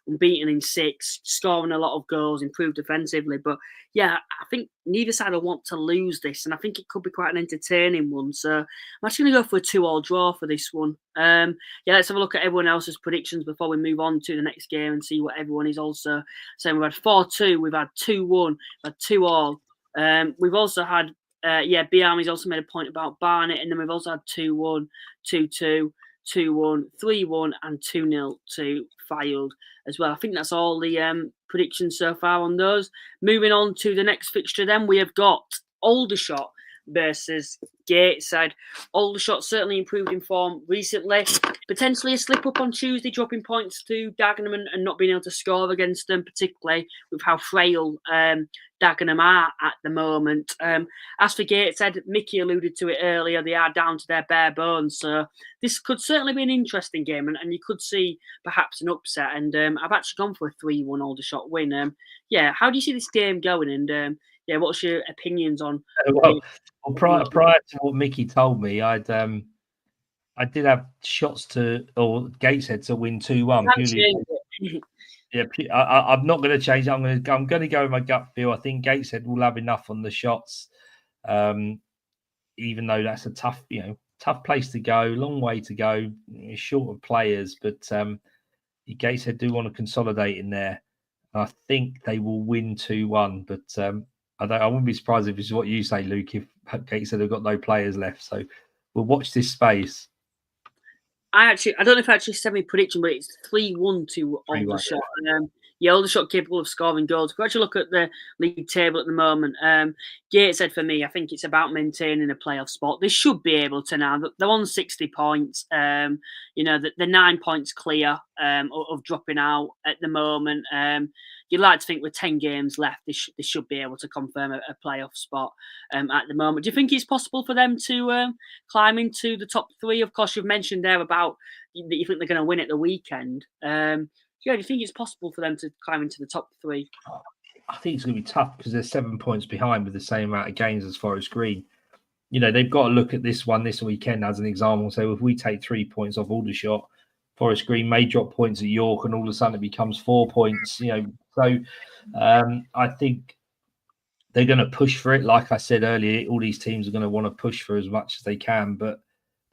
unbeaten in 6, scoring a lot of goals, improved defensively. But yeah, I think neither side will want to lose this, and I think it could be quite an entertaining one. So I'm actually going to go for a 2-2 draw for this one. Let's have a look at everyone else's predictions before we move on to the next game and see what everyone is also saying. We've had 4-2, we've had 2-1, we've had 2-2. We've also had B Army's also made a point about Barnet, and then we've also had 2-1, 2-2, 2-1, 3-1, and 2-0 to Filed as well. I think that's all the predictions so far on those. Moving on to the next fixture, then we have got Aldershot versus Gateshead. Aldershot certainly improved in form recently. Potentially a slip up on Tuesday, dropping points to Dagenham and not being able to score against them, particularly with how frail Dagenham are at the moment. As for Gateshead, Mickey alluded to it earlier, they are down to their bare bones. So this could certainly be an interesting game, and you could see perhaps an upset. And I've actually gone for a 3-1 Aldershot win. How do you see this game going? And what's your opinions on? Well, prior to what Mickey told me, I did have shots Gateshead to win 2-1. I'm not going to change it. I'm going to go with my gut feel. I think Gateshead will have enough on the shots, even though that's a tough place to go, long way to go, short of players. But Gateshead do want to consolidate in there. I think they will win 2-1. But I wouldn't be surprised if this is what you say, Luke, if Gateshead have got no players left. So we'll watch this space. I don't know if I actually said my prediction, but it's 3-1 to Aldershot. Aldershot capable of scoring goals. If we actually look at the league table at the moment, Gateshead for me, I think it's about maintaining a playoff spot. They should be able to now. They're on 60 points. They're 9 points clear of dropping out at the moment. You'd like to think with 10 games left, they should be able to confirm a playoff spot at the moment. Do you think it's possible for them to climb into the top 3? Of course, you've mentioned there about that you think they're going to win at the weekend. Do you think it's possible for them to climb into the top 3? I think it's going to be tough because they're 7 points behind with the same amount of games as Forest Green. They've got to look at this weekend as an example. So if we take 3 points off Aldershot, Forest Green may drop points at York, and all of a sudden it becomes 4 points. So I think they're going to push for it. Like I said earlier, all these teams are going to want to push for as much as they can. But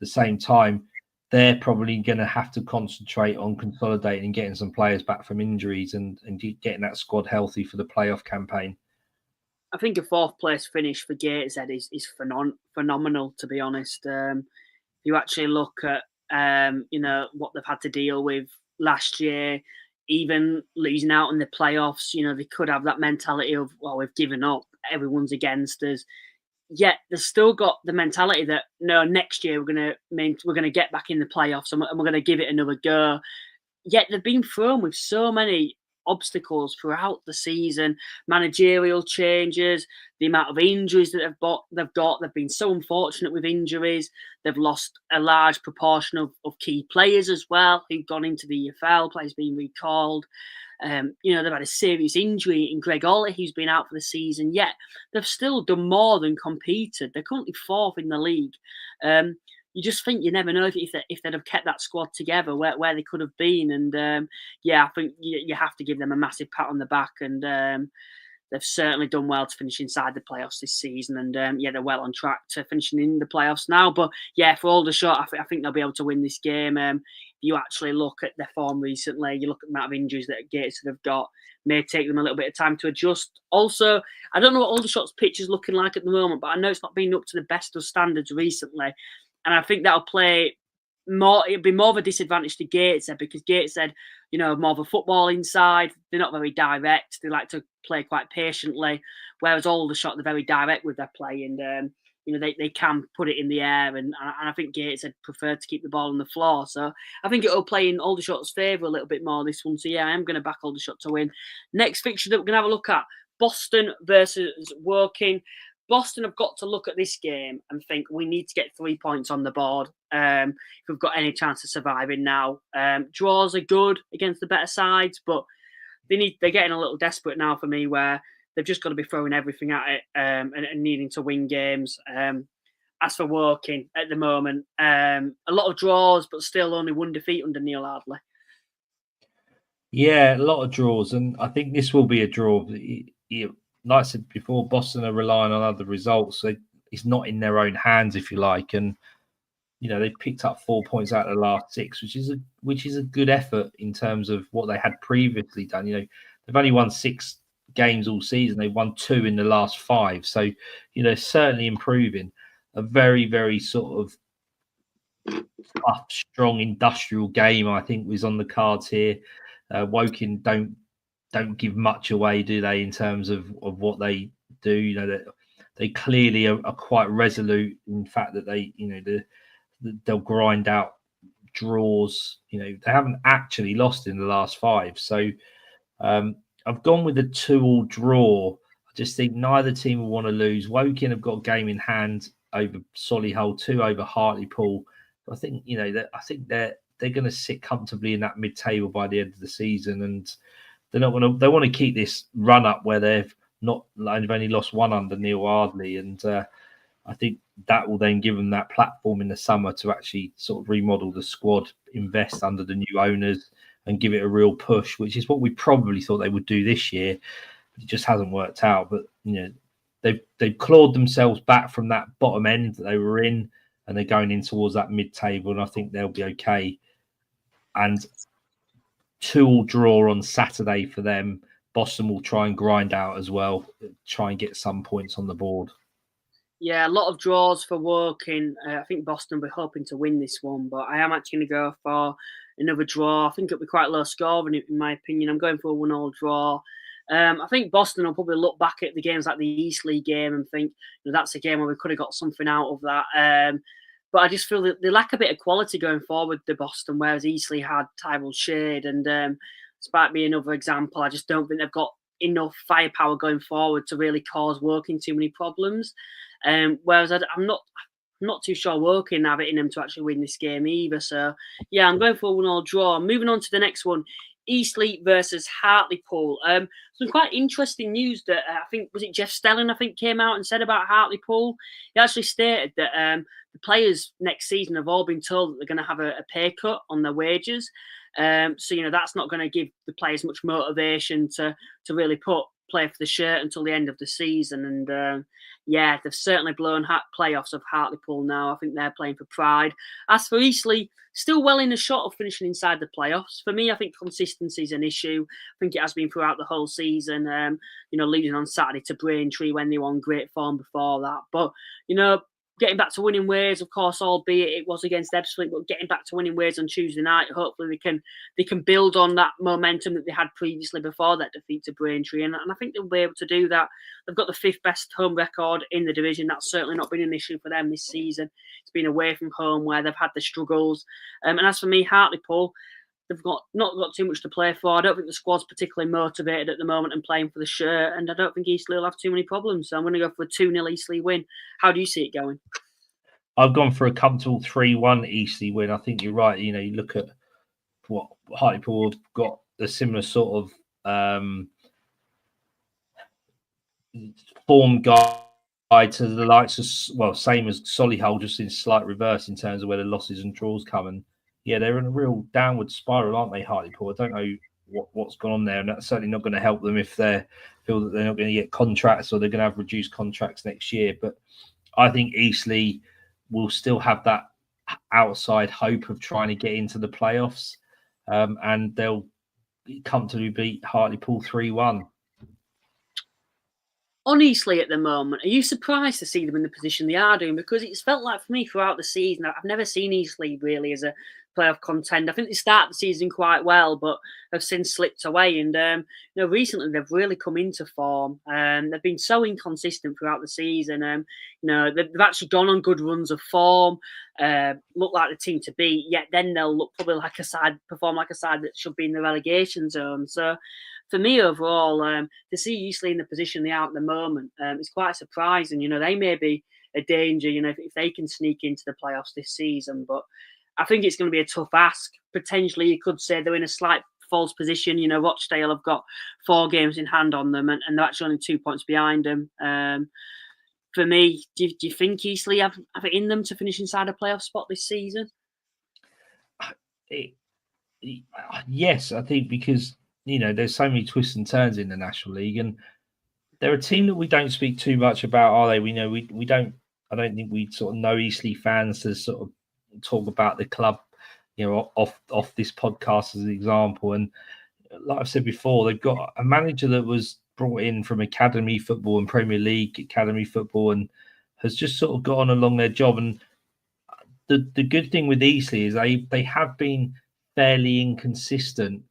the same time, they're probably going to have to concentrate on consolidating and getting some players back from injuries and getting that squad healthy for the playoff campaign. I think a fourth place finish for Gateshead is phenomenal, to be honest. You actually look at what they've had to deal with last year, even losing out in the playoffs. They could have that mentality of, well, we've given up, everyone's against us. Yet they've still got the mentality that no, next year we're gonna get back in the playoffs and we're gonna give it another go. Yet they've been thrown with so many obstacles throughout the season, managerial changes, the amount of injuries that they've got. They've been so unfortunate with injuries. They've lost a large proportion of key players as well who've gone into the EFL, players being recalled. They've had a serious injury in Greg Ollie, who's been out for the season, yet they've still done more than competed. They're currently fourth in the league. You just think you never know if they'd have kept that squad together, where they could have been. And I think you have to give them a massive pat on the back. And they've certainly done well to finish inside the playoffs this season. And they're well on track to finishing in the playoffs now. But for Aldershot, I think they'll be able to win this game. You actually look at their form recently, you look at the amount of injuries that Gateshead have got, may take them a little bit of time to adjust. Also, I don't know what Aldershot's pitch is looking like at the moment, but I know it's not been up to the best of standards recently. And I think that'll play more, it'll be more of a disadvantage to Gateshead because Gateshead, more of a footballing side. They're not very direct. They like to play quite patiently, whereas Aldershot, they're very direct with their play. And, they can put it in the air. And I think Gateshead preferred to keep the ball on the floor. So I think it'll play in Aldershot's favour a little bit more this one. So, I am going to back Aldershot to win. Next fixture that we're going to have a look at, Boston versus Woking. Boston have got to look at this game and think we need to get 3 points on the board if we've got any chance of surviving now. Draws are good against the better sides, but they're getting a little desperate now for me where they've just got to be throwing everything at it and needing to win games. As for Woking at the moment, a lot of draws, but still only one defeat under Neil Ardley. Yeah, a lot of draws, and I think this will be a draw. Like I said before, Boston are relying on other results. So it's not in their own hands, if you like. And they've picked up 4 points out of the last 6, which is a good effort in terms of what they had previously done. They've only won 6 games all season. They've won 2 in the last 5. So certainly improving. A very, very sort of tough, strong, industrial game, I think, was on the cards here. Woking don't give much away, do they, in terms of what they do? They clearly are quite resolute in fact that they'll grind out draws. They haven't actually lost in the last 5. So I've gone with a 2-2 draw. I just think neither team will want to lose. Woking have got a game in hand over Solihull, 2 over Hartlepool. I think they're going to sit comfortably in that mid-table by the end of the season, and they want to keep this run up where they've only lost 1 under Neil Ardley, and I think that will then give them that platform in the summer to actually sort of remodel the squad, invest under the new owners, and give it a real push, which is what we probably thought they would do this year. It just hasn't worked out, but they've clawed themselves back from that bottom end that they were in, and they're going in towards that mid-table, and I think they'll be okay. And 2-2 draw on Saturday for them. Boston will try and grind out as well, try and get some points on the board. Yeah, a lot of draws for Woking. I think Boston will be hoping to win this one, but I am actually going to go for another draw. I think it'll be quite low scoring, in my opinion. I'm going for a 1-1 draw. I think Boston will probably look back at the games like the Eastleigh game and think that's a game where we could have got something out of that. But I just feel that they lack a bit of quality going forward, the Boston, whereas Eastleigh had Tyrell Shade. And despite being another example, I just don't think they've got enough firepower going forward to really cause Woking too many problems. Whereas I'm not too sure Woking have it in them to actually win this game either. So, I'm going for a 1-1 draw. Moving on to the next one, Eastleigh versus Hartlepool. Some quite interesting news that I think, was it Jeff Stelling, came out and said about Hartlepool. He actually stated that the players next season have all been told that they're going to have a pay cut on their wages. So, that's not going to give the players much motivation to really put play for the shirt until the end of the season. And yeah, they've certainly blown playoffs of Hartlepool now. I think they're playing for pride. As for Eastleigh, still well in the shot of finishing inside the playoffs. For me, I think consistency is an issue. I think it has been throughout the whole season. Losing on Saturday to Braintree when they were on great form before that. But, getting back to winning ways, of course, albeit it was against Ebbsfleet, but getting back to winning ways on Tuesday night, hopefully they can build on that momentum that they had previously before that defeat to Braintree, and I think they'll be able to do that. They've got the 5th best home record in the division. That's certainly not been an issue for them this season. It's been away from home where they've had the struggles. And as for me, Hartlepool, they've not got too much to play for. I don't think the squad's particularly motivated at the moment and playing for the shirt, and I don't think Eastleigh will have too many problems. So I'm going to go for a 2-0 Eastleigh win. How do you see it going? I've gone for a comfortable 3-1 Eastleigh win. I think you're right. You look at what Hartlepool have got a similar sort of form guide to the likes of, same as Solihull, just in slight reverse in terms of where the losses and draws come. And yeah, they're in a real downward spiral, aren't they, Hartlepool? I don't know what's gone on there, and that's certainly not going to help them if they feel that they're not going to get contracts or they're going to have reduced contracts next year. But I think Eastleigh will still have that outside hope of trying to get into the playoffs, and they'll comfortably beat Hartlepool 3-1. On Eastleigh at the moment, are you surprised to see them in the position they are doing? Because it's felt like for me throughout the season, I've never seen Eastleigh really as a playoff contender. I think they started the season quite well, but have since slipped away. And recently they've really come into form. They've been so inconsistent throughout the season. They've actually gone on good runs of form, look like the team to beat. Yet then they'll look probably perform like a side that should be in the relegation zone. So, for me, overall, to see Eastleigh in the position they are at the moment is quite surprising. They may be a danger, if they can sneak into the playoffs this season. But I think it's going to be a tough ask. Potentially, you could say they're in a slight false position. Rochdale have got 4 games in hand on them, and they're actually only 2 points behind them. For me, do you think Eastleigh have it in them to finish inside a playoff spot this season? Yes, I think because there's so many twists and turns in the National League, and they're a team that we don't speak too much about, are they? We don't. I don't think we sort of know Eastleigh fans to sort of talk about the club, off this podcast as an example. And like I've said before, they've got a manager that was brought in from academy football and Premier League academy football, and has just sort of gone along their job. And the good thing with Eastleigh is they have been fairly inconsistent.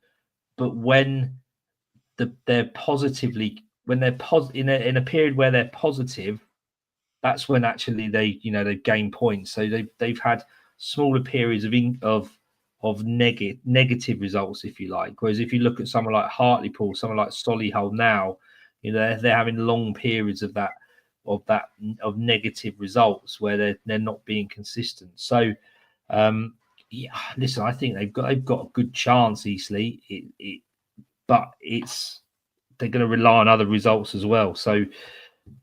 But when they're in a period where they're positive, that's when actually they've gained points. So they've had smaller periods of negative results, if you like. Whereas if you look at someone like Hartlepool, someone like Solihull now, they're having long periods of negative results where they're not being consistent. So. Yeah, listen, I think they've got a good chance, Eastleigh. But they're going to rely on other results as well. So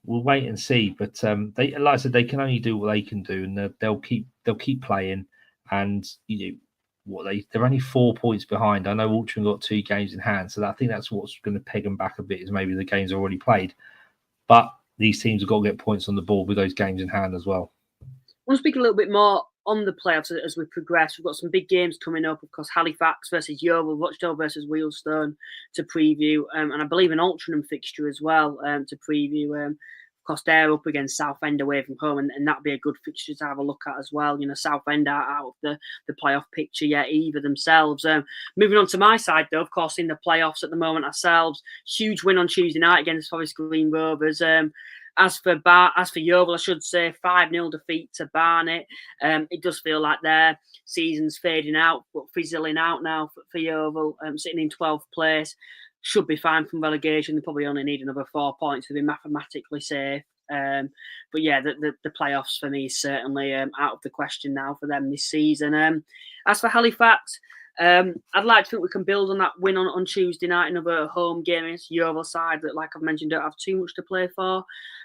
we'll wait and see. But they, like I said, they can only do what they can do, and they'll keep playing. And they're only 4 points behind. I know Altrincham got 2 games in hand, so I think that's what's going to peg them back a bit. Is maybe the games already played, but these teams have got to get points on the board with those games in hand as well. I want to speak a little bit more on the playoffs as we progress. We've got some big games coming up. Of course, Halifax versus Yeovil, Rochdale versus Wealdstone to preview, and I believe an Altrincham fixture as well to preview. Of course, they're up against Southend away from home, and that'd be a good fixture to have a look at as well. Southend are out of the playoff picture yet either themselves. Moving on to my side, though, of course, in the playoffs at the moment ourselves, huge win on Tuesday night against Forest Green Rovers. As for Yeovil, I should say 5-0 defeat to Barnet. It does feel like their season's fading out, but fizzling out now for Yeovil, sitting in 12th place. Should be fine from relegation. They probably only need another 4 points to be mathematically safe. But yeah, the playoffs for me is certainly out of the question now for them this season. As for Halifax, I'd like to think we can build on that win on Tuesday night, another home game against Yeovil side that, like I've mentioned, don't have too much to play for.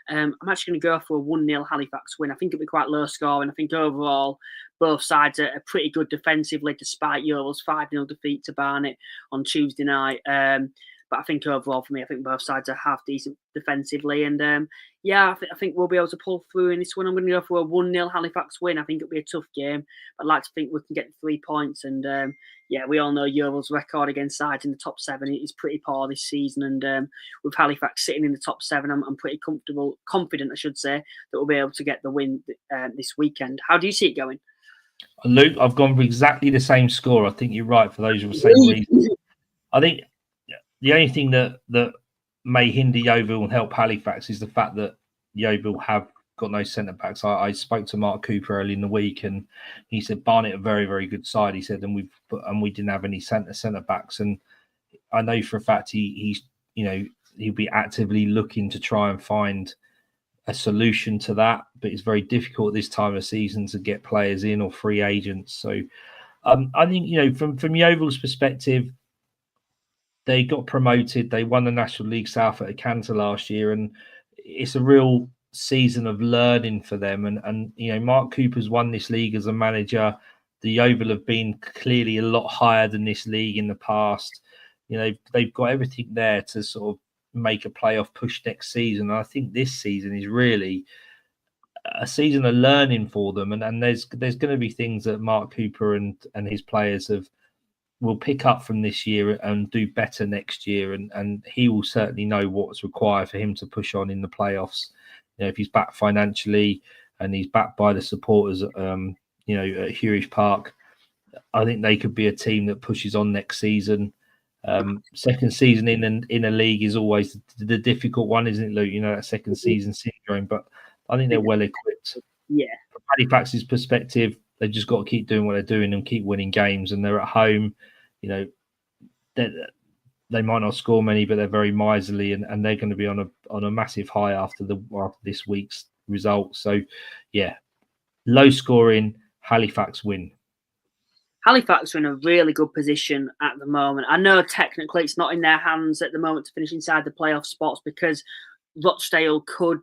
I'm actually going to go for a 1-0 Halifax win. I think it'll be quite low scoring. I think overall both sides are pretty good defensively, despite Yeovil's 5-0 defeat to Barnet on Tuesday night. But I think overall for me, I think both sides are half decent defensively. And I think we'll be able to pull through in this one. I'm going to go for a 1-0 Halifax win. I think it'll be a tough game. I'd like to think we can get 3 points. And we all know Yeovil's record against sides in the top 7 is pretty poor this season. And with Halifax sitting in the top 7, I'm pretty confident, I should say, that we'll be able to get the win this weekend. How do you see it going? Luke, I've gone for exactly the same score. I think you're right for those same reasons. I think the only thing that may hinder Yeovil and help Halifax is the fact that Yeovil have got no centre backs. I spoke to Mark Cooper early in the week, and he said Barnet are a very, very good side. He said, and we didn't have any centre backs. And I know for a fact he'll be actively looking to try and find a solution to that, but it's very difficult this time of season to get players in or free agents. So I think, from Yeovil's perspective, they got promoted. They won the National League South at Acanto last year, and it's a real season of learning for them. And Mark Cooper's won this league as a manager. The Yeovil have been clearly a lot higher than this league in the past. They've got everything there to sort of make a playoff push next season. And I think this season is really a season of learning for them. And there's going to be things that Mark Cooper and his players will pick up from this year and do better next year. And he will certainly know what's required for him to push on in the playoffs. If he's back financially and he's backed by the supporters, at Heritage Park, I think they could be a team that pushes on next season. Second season in a league is always the difficult one, isn't it, Luke? That second season syndrome, but I think they're well equipped. Yeah. From Halifax's perspective, they've just got to keep doing what they're doing and keep winning games. And they're at home. They might not score many, but they're very miserly, and they're going to be on a massive high after this week's result. So, low scoring, Halifax win. Halifax are in a really good position at the moment. I know technically it's not in their hands at the moment to finish inside the playoff spots, because Rochdale could,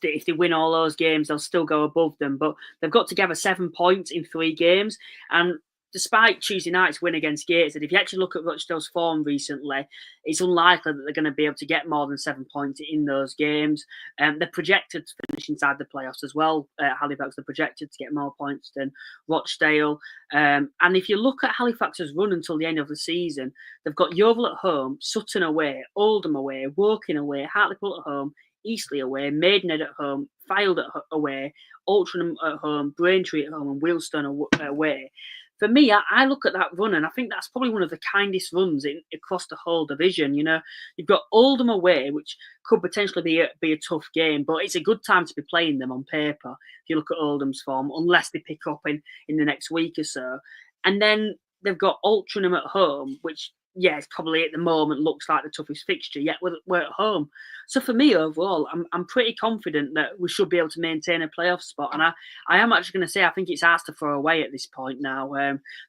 if they win all those games, they'll still go above them. But they've got to gather 7 points in 3 games. And despite Tuesday night's win against Gateshead, if you actually look at Rochdale's form recently, it's unlikely that they're going to be able to get more than 7 points in those games. They're projected to finish inside the playoffs as well. Halifax are projected to get more points than Rochdale. And if you look at Halifax's run until the end of the season, they've got Yeovil at home, Sutton away, Oldham away, Woking away, Hartlepool at home, Eastleigh away, Maidenhead at home, Fylde away, Altrincham at home, Braintree at home, and Wealdstone away. For me, I look at that run, and I think that's probably one of the kindest runs across the whole division. You've got Oldham away, which could potentially be a tough game, but it's a good time to be playing them on paper. If you look at Oldham's form, unless they pick up in the next week or so, and then they've got Altrincham at home, which it's probably at the moment looks like the toughest fixture. Yet we're at home. So for me overall, I'm pretty confident that we should be able to maintain a playoff spot. And I am actually going to say I think it's ours to throw away at this point now.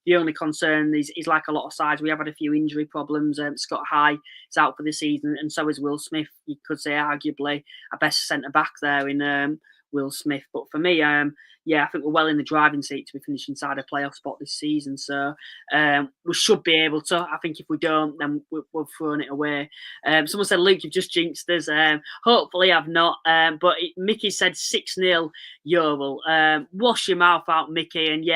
The only concern is like a lot of sides, we have had a few injury problems. Scott High is out for the season, and so is Will Smith. You could say arguably a best centre back there in Will Smith. But for me, I think we're well in the driving seat to be finishing inside a playoff spot this season. So we should be able to. I think if we don't, then we've thrown it away. Someone said, Luke, you've just jinxed us. Hopefully I've not. But Mickey said 6-0 Yeovil. Wash your mouth out, Mickey. And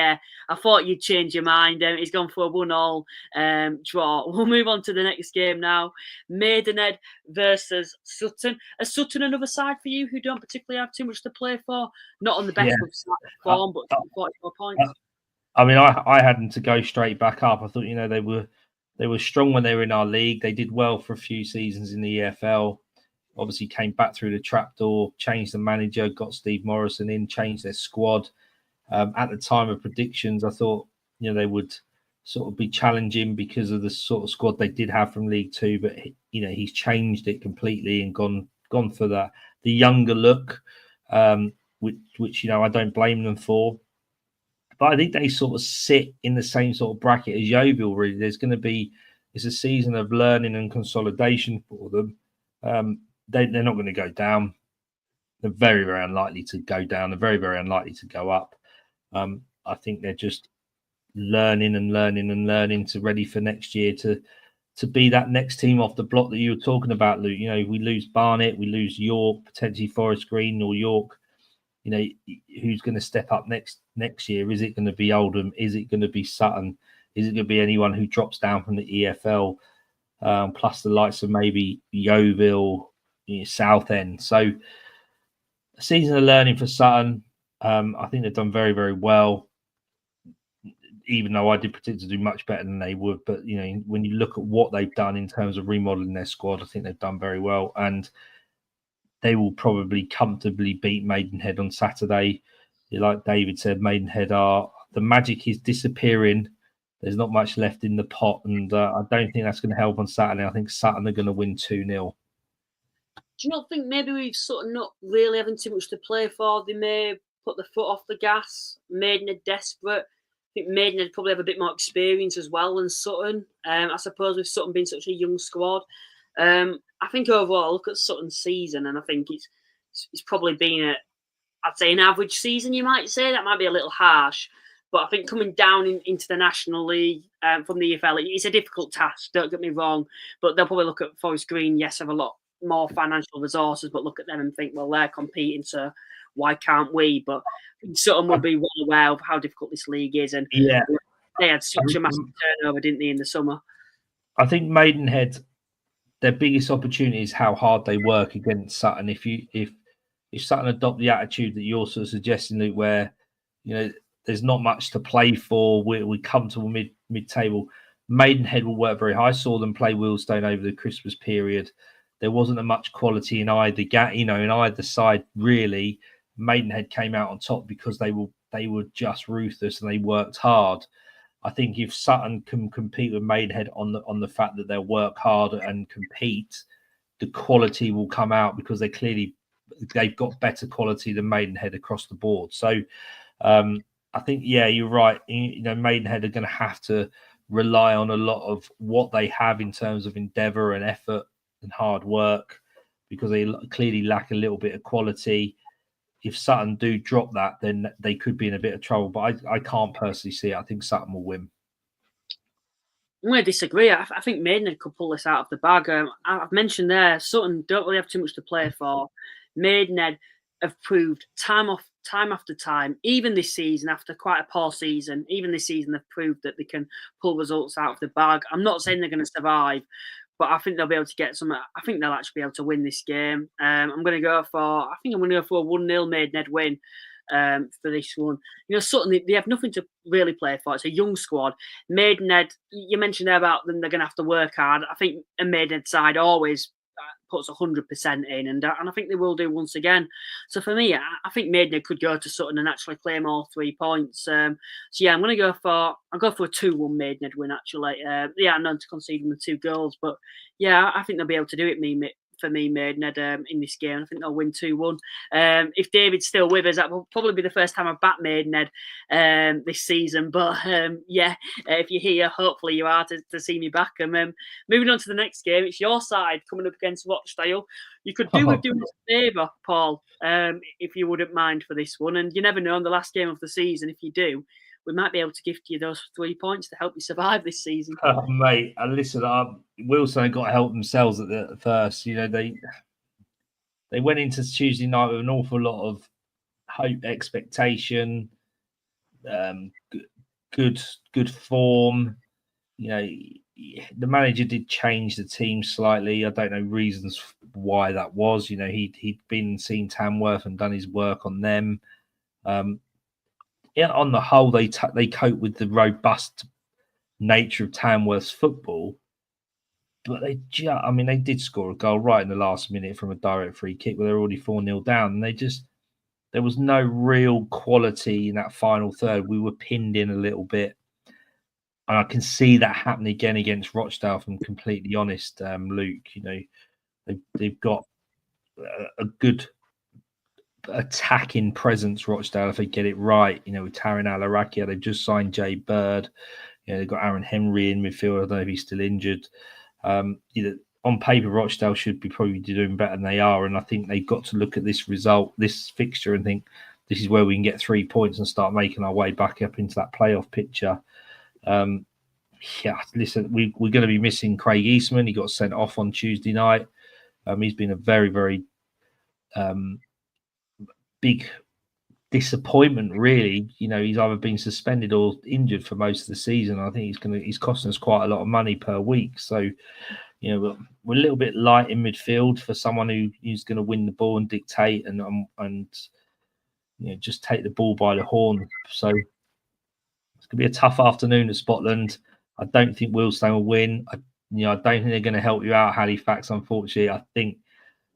I thought you'd change your mind. He's gone for a 1-1 draw. We'll move on to the next game now. Maidenhead versus Sutton. Is Sutton another side for you who don't particularly have too much to play for? Not on the best of form, but 44 points. I mean, I had them to go straight back up. I thought, they were strong when they were in our league. They did well for a few seasons in the EFL. Obviously came back through the trapdoor, changed the manager, got Steve Morrison in, changed their squad. At the time of predictions, I thought, they would sort of be challenging because of the sort of squad they did have from League Two. But, he's changed it completely and gone for the younger look, which I don't blame them for. But I think they sort of sit in the same sort of bracket as Yeovil, really. It's a season of learning and consolidation for them. They're not going to go down. They're very, very unlikely to go down. They're very, very unlikely to go up. I think they're just learning to ready for next year to to be that next team off the block that you were talking about, Luke. You know, we lose Barnet, we lose York, potentially Forest Green or York. You know, who's going to step up next year? Is it going to be Oldham? Is it going to be Sutton? Is it going to be anyone who drops down from the EFL? Plus the likes of maybe Yeovil, Southend. So a season of learning for Sutton. I think they've done very, very well, even though I did predict to do much better than they would. But, you know, when you look at what they've done in terms of remodeling their squad, I think they've done very well. And they will probably comfortably beat Maidenhead on Saturday. Like David said, Maidenhead the magic is disappearing. There's not much left in the pot, and I don't think that's going to help on Saturday. I think Sutton are going to win 2-0. Do you not think maybe we've sort of not really having too much to play for? They may put the foot off the gas. Maidenhead desperate. I think Maidenhead probably have a bit more experience as well than Sutton. I suppose with Sutton being such a young squad. I think overall, look at Sutton's season, and I think it's probably been I'd say an average season, you might say. That might be a little harsh. But I think coming down into the National League from the EFL, it's a difficult task, don't get me wrong. But they'll probably look at Forest Green, yes, have a lot more financial resources, but look at them and think, well, they're competing, so why can't we? But Sutton will be well aware of how difficult this league is. And they had such a massive turnover, didn't they, in the summer? I think Maidenhead, their biggest opportunity is how hard they work against Sutton. If Sutton adopt the attitude that you're sort of suggesting, Luke, where, you know, there's not much to play for, we come to mid-table, Maidenhead will work very high. I saw them play Wealdstone over the Christmas period. There wasn't much quality in either side, really. Maidenhead came out on top because they were just ruthless and they worked hard. I think if Sutton can compete with Maidenhead on the fact that they'll work hard and compete, the quality will come out because they've got better quality than Maidenhead across the board. So I think, you're right. You know, Maidenhead are going to have to rely on a lot of what they have in terms of endeavour and effort and hard work because they clearly lack a little bit of quality. If Sutton do drop that, then they could be in a bit of trouble. But I can't personally see it. I think Sutton will win. I'm going to disagree. I think Maidenhead could pull this out of the bag. I've mentioned there, Sutton don't really have too much to play for. Maidenhead have proved time after time, even this season, after quite a poor season, even this season, they've proved that they can pull results out of the bag. I'm not saying they're going to survive, but I think they'll be able to get some. I think they'll actually be able to win this game. I'm going to go for a 1-0 Maidenhead win for this one. You know, Sutton, they have nothing to really play for. It's a young squad. Maidenhead, you mentioned there about them, they're going to have to work hard. I think a Maidenhead side always puts 100% in, and I think they will do once again. So for me, I think Maidenhead could go to Sutton and actually claim all 3 points. I'm going to go for a 2-1 Maidenhead win. Actually, I'm not conceding the 2 goals, but I think they'll be able to do it. For me, Maidenhead in this game, I think they'll win 2-1. If David's still with us, that will probably be the first time I've backed Maidenhead this season. But if you're here, hopefully you are to see me back. Moving on to the next game, it's your side coming up against Rochdale. You could do with doing us a favour, Paul, if you wouldn't mind for this one. And you never know, on the last game of the season, if you do, we might be able to gift you those 3 points to help you survive this season. Oh, mate, listen, Wealdstone got to help themselves at the first. You know, they went into Tuesday night with an awful lot of hope, expectation, good form. You know, the manager did change the team slightly. I don't know reasons why that was. You know, he'd been and seen Tamworth and done his work on them. On the whole, they cope with the robust nature of Tamworth's football, but they did score a goal right in the last minute from a direct free kick where they're already 4-0 down, and there was no real quality in that final third. We were pinned in a little bit, and I can see that happening again against Rochdale. If I'm completely honest, Luke, you know, they've got a good attacking presence, Rochdale, if they get it right. You know, with Taran Alarakia, they've just signed Jay Bird. You know, they've got Aaron Henry in midfield. I don't know if he's still injured. On paper, Rochdale should be probably doing better than they are, and I think they've got to look at this result, this fixture, and think this is where we can get 3 points and start making our way back up into that playoff picture. Yeah, listen, we're going to be missing Craig Eastman. He got sent off on Tuesday night. He's been a very, very big disappointment, really. You know, he's either been suspended or injured for most of the season. I think he's costing us quite a lot of money per week. So, you know, we're a little bit light in midfield for someone who's going to win the ball and dictate and you know, just take the ball by the horn. So it's going to be a tough afternoon at Scotland. I don't think Wealdstone will win. I don't think they're going to help you out, Halifax, unfortunately. I think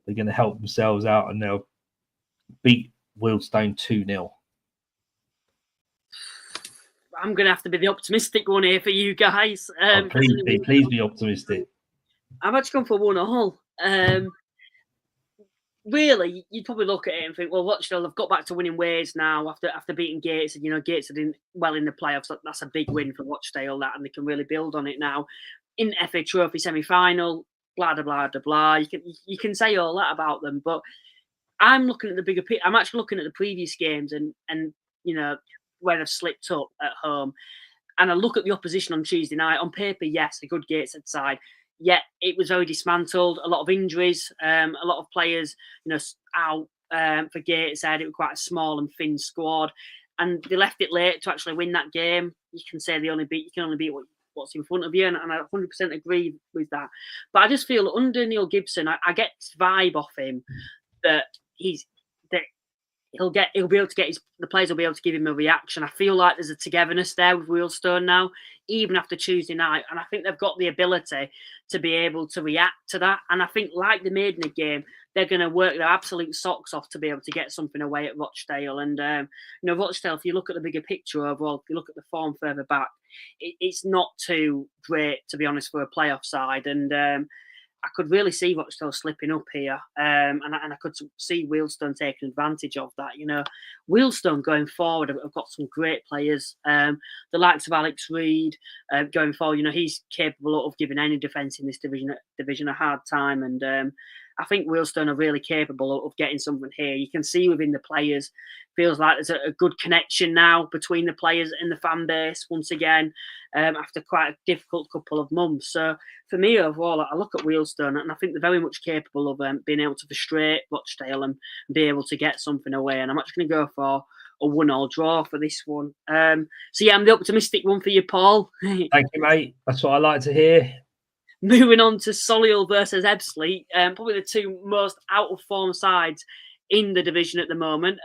they're going to help themselves out and they'll beat Wealdstone 2-0. I'm going to have to be the optimistic one here for you guys. Please be optimistic. I've actually gone for 1-1. Really, you'd probably look at it and think, well, Rochdale have got back to winning ways now after beating Gates. And, you know, Gates are doing well in the playoffs. That's a big win for Rochdale, that, and they can really build on it now. In the FA Trophy semi-final, blah, blah, blah, blah, blah. You can say all that about them, but I'm looking at the bigger picture. I'm actually looking at the previous games and you know, where they've slipped up at home. And I look at the opposition on Tuesday night. On paper, yes, a good Gateshead side. Yet it was very dismantled. A lot of injuries. A lot of players, you know, out for Gateshead. It was quite a small and thin squad, and they left it late to actually win that game. You can say you can only beat what's in front of you, and I 100% agree with that. But I just feel under Neil Gibson, I get this vibe off him that he'll be able to get the players will be able to give him a reaction. I feel like there's a togetherness there with Wealdstone now, even after Tuesday night, and I think they've got the ability to be able to react to that. And I think, like they made in the game, they're going to work their absolute socks off to be able to get something away at Rochdale. And you know, Rochdale, if you look at the bigger picture overall, if you look at the form further back, it's not too great, to be honest, for a playoff side. And I could really see Rochdale slipping up here, and I could see Wealdstone taking advantage of that. You know, Wealdstone going forward have got some great players. The likes of Alex Reid going forward. You know, he's capable of giving any defence in this division a hard time, and I think Wealdstone are really capable of getting something here. You can see within the players, feels like there's a good connection now between the players and the fan base once again, after quite a difficult couple of months. So for me overall, I look at Wealdstone and I think they're very much capable of being able to frustrate Rochdale and be able to get something away. And I'm actually going to go for a 1-1 draw for this one. So yeah, I'm the optimistic one for you, Paul. Thank you, mate. That's what I like to hear. Moving on to Solihull versus Ebbsfleet, probably the two most out of form sides in the division at the moment.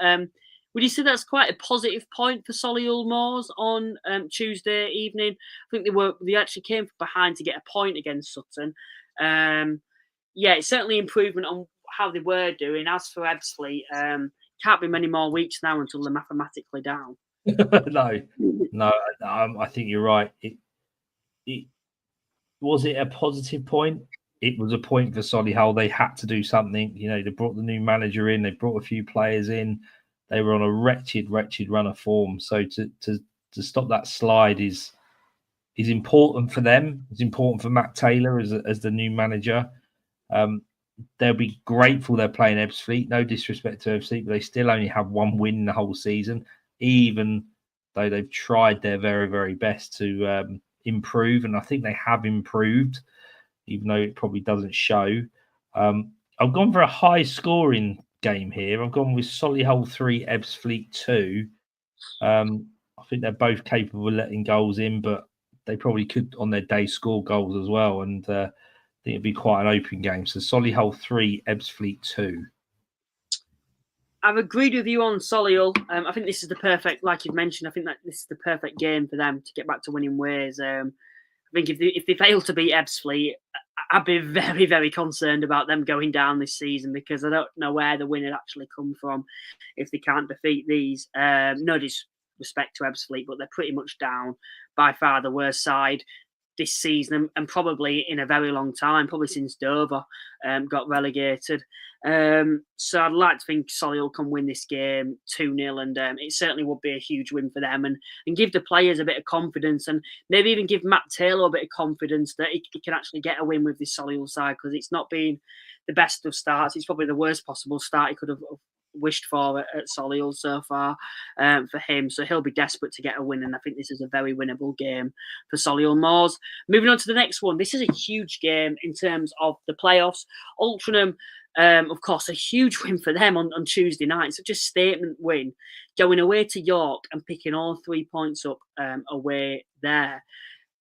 Would you say that's quite a positive point for Solihull Moors on Tuesday evening? I think they actually came from behind to get a point against Sutton. Yeah, it's certainly improvement on how they were doing. As for Ebbsfleet, can't be many more weeks now until they're mathematically down. No, I think you're right. Was it a positive point? It was a point for Solihull. They had to do something. You know, they brought the new manager in. They brought a few players in. They were on a wretched run of form. So to stop that slide is important for them. It's important for Matt Taylor as the new manager. They'll be grateful they're playing Ebbsfleet. No disrespect to Ebbsfleet, but they still only have one win in the whole season, even though they've tried their very, very best to improve. And I think they have improved, even though it probably doesn't show. I've gone for a high scoring game here. I've gone with Solihull 3, Ebbsfleet 2. I think they're both capable of letting goals in, but they probably could on their day score goals as well. And I think it'd be quite an open game. So Solihull 3, Ebbsfleet 2. I've agreed with you on Solihull. I think this is the perfect, like you've mentioned, I think that this is the perfect game for them to get back to winning ways. I think if they fail to beat Ebbsfleet, I'd be very, very concerned about them going down this season, because I don't know where the win would actually come from if they can't defeat these. No disrespect to Ebbsfleet, but they're pretty much down, by far the worst side this season, and probably in a very long time, probably since Dover got relegated. So I'd like to think Solihull can win this game 2-0, and it certainly would be a huge win for them, and give the players a bit of confidence, and maybe even give Matt Taylor a bit of confidence that he can actually get a win with this Solihull side, because it's not been the best of starts. It's probably the worst possible start he could have wished for at Solihull so far for him. So he'll be desperate to get a win, and I think this is a very winnable game for Solihull Moors. Moving on to the next one. This is a huge game in terms of the playoffs. Altrincham, of course, a huge win for them on Tuesday night. Such a statement win, going away to York and picking all 3 points up away there.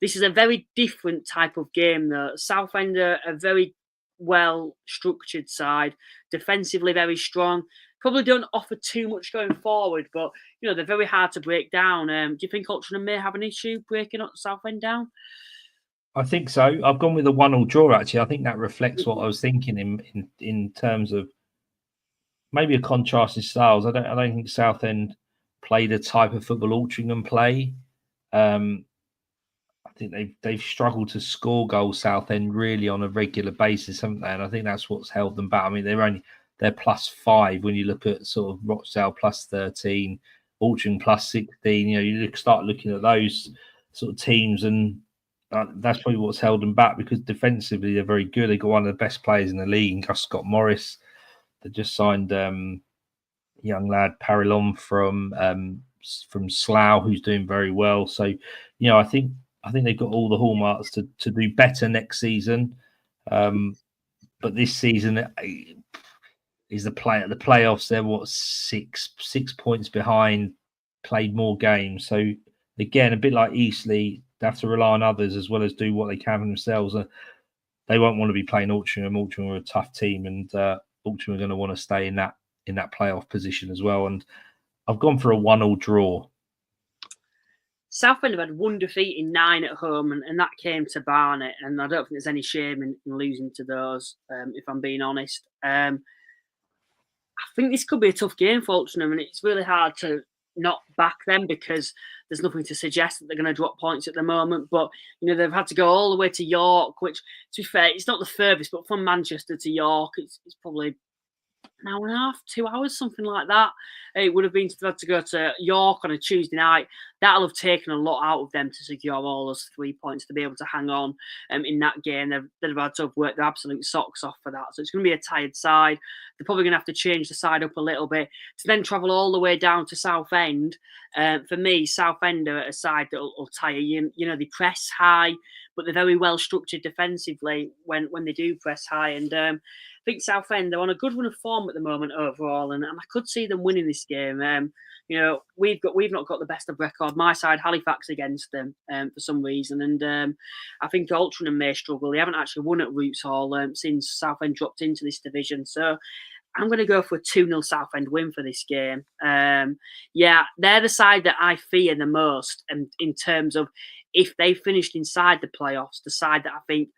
This is a very different type of game, though. Southend are a very well-structured side, defensively very strong. Probably don't offer too much going forward, but they're very hard to break down. Do you think Altrincham may have an issue breaking up Southend down? I think so. I've gone with a 1-1 draw. Actually, I think that reflects what I was thinking in terms of maybe a contrast in styles. I don't think Southend play the type of football Altrincham play. I think they've struggled to score goals, Southend, really on a regular basis, haven't they? And I think that's what's held them back. I mean, they're +5 when you look at sort of Rochdale +13, Altrincham +16. You start looking at those sort of teams, and that's probably what's held them back, because defensively they're very good. They've got one of the best players in the league, Gus Scott Morris. They just signed young lad Parilon from Slough, who's doing very well. So, I think they've got all the hallmarks to do better next season. But this season is the playoffs. They're 6 points behind, played more games. So again, a bit like Eastleigh, they have to rely on others as well as do what they can for themselves. They won't want to be playing Altrincham. Altrincham are a tough team, and Altrincham are going to want to stay in that playoff position as well. And I've gone for a 1-1 draw. Southend have had one defeat in 9 at home, and that came to Barnet. And I don't think there's any shame in losing to those, if I'm being honest. I think this could be a tough game for Altrincham, and it's really hard to not back them because there's nothing to suggest that they're going to drop points at the moment. But, they've had to go all the way to York, which, to be fair, it's not the furthest, but from Manchester to York, it's probably an hour and a half, 2 hours, something like that. It would have been to go to York on a Tuesday night. That'll have taken a lot out of them to secure all those 3 points to be able to hang on in that game. They've had to have worked their absolute socks off for that. So it's going to be a tired side. They're probably going to have to change the side up a little bit to then travel all the way down to Southend. For me, Southend are a side that will tire you. They press high, but they're very well structured defensively when they do press high. And I think Southend, they're on a good run of form at the moment overall, and I could see them winning this game. We've not got the best of record. My side, Halifax, against them for some reason, and I think Altrincham may struggle. They haven't actually won at Roots Hall since Southend dropped into this division. So I'm going to go for a 2-0 Southend win for this game. They're the side that I fear the most, and in terms of if they finished inside the playoffs, the side that I think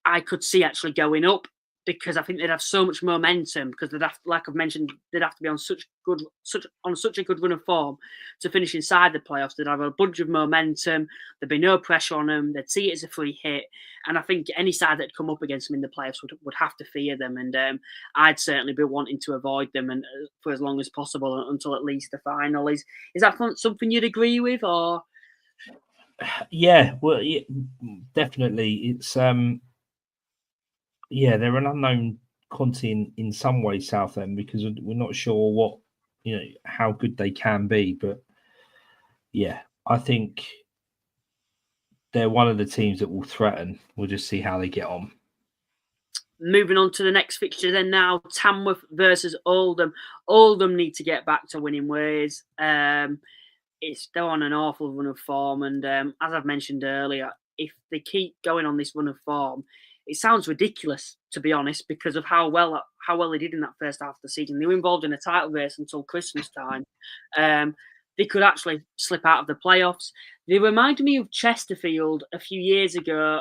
I could see actually going up, because I think they'd have so much momentum, because they'd have, like I've mentioned, they'd have to be on such a good run of form to finish inside the playoffs. They'd have a bunch of momentum. There'd be no pressure on them. They'd see it as a free hit, and I think any side that'd come up against them in the playoffs would have to fear them. And I'd certainly be wanting to avoid them and for as long as possible until at least the final. Is that something you'd agree with, or? Yeah, well, yeah, definitely. It's they're an unknown quantity in some ways, Southend, because we're not sure what how good they can be. But yeah, I think they're one of the teams that will threaten. We'll just see how they get on. Moving on to the next fixture then now, Tamworth versus Oldham. Oldham need to get back to winning ways. They're on an awful run of form, and as I've mentioned earlier, if they keep going on this run of form, it sounds ridiculous, to be honest, because of how well they did in that first half of the season. They were involved in a title race until Christmas time. They could actually slip out of the playoffs. They reminded me of Chesterfield a few years ago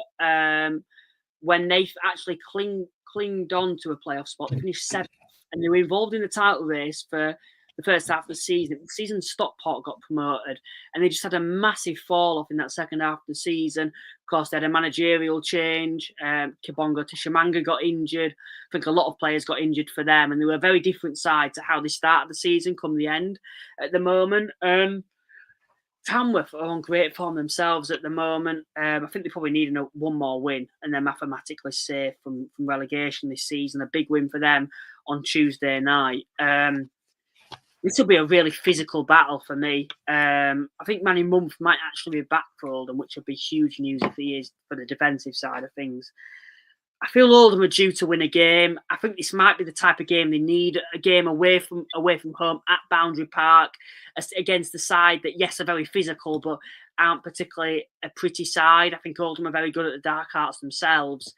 when they actually clinged on to a playoff spot. They finished 7th, and they were involved in the title race for the first half of the season. The season Stockport got promoted, and they just had a massive fall off in that second half of the season. Of course, they had a managerial change. Kibongo Tishamanga got injured. I think a lot of players got injured for them, and they were a very different side to how they started the season come the end at the moment. Tamworth are on great form themselves at the moment. I think they probably need one more win and they're mathematically safe from relegation this season. A big win for them on Tuesday night. This will be a really physical battle for me. I think Manny Mumph might actually be back for Oldham, which would be huge news if he is for the defensive side of things. I feel Oldham are due to win a game. I think this might be the type of game they need, a game away from home at Boundary Park against the side that, yes, are very physical, but aren't particularly a pretty side. I think Oldham are very good at the dark arts themselves.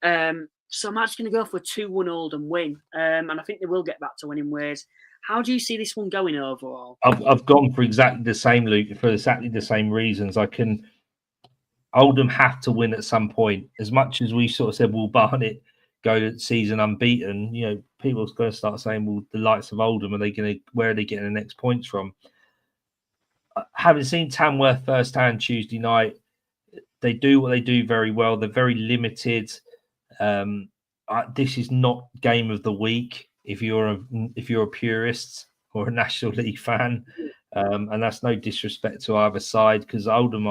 So I'm actually going to go for a 2-1 Oldham win. And I think they will get back to winning ways. How do you see this one going overall? I've gone for exactly the same, Luke, for exactly the same reasons. Oldham have to win at some point. As much as we sort of said, will Barnet go to season unbeaten? You know, people's going to start saying, well, the likes of Oldham, where are they getting the next points from? Having seen Tamworth firsthand Tuesday night, they do what they do very well. They're very limited. This is not game of the week if you're a purist or a National League fan. And that's no disrespect to either side, because Oldham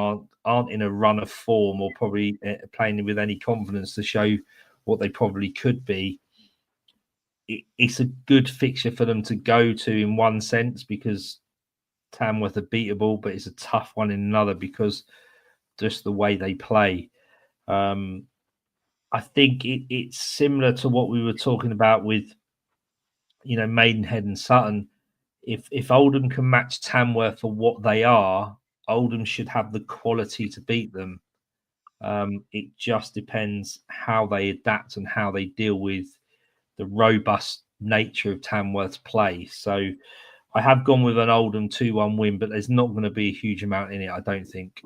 aren't in a run of form or probably playing with any confidence to show what they probably could be. It's a good fixture for them to go to in one sense, because Tamworth are beatable, but it's a tough one in another because just the way they play. I think it's similar to what we were talking about with, Maidenhead and Sutton. If Oldham can match Tamworth for what they are, Oldham should have the quality to beat them. It just depends how they adapt and how they deal with the robust nature of Tamworth's play. So I have gone with an Oldham 2-1 win, but there's not going to be a huge amount in it, I don't think.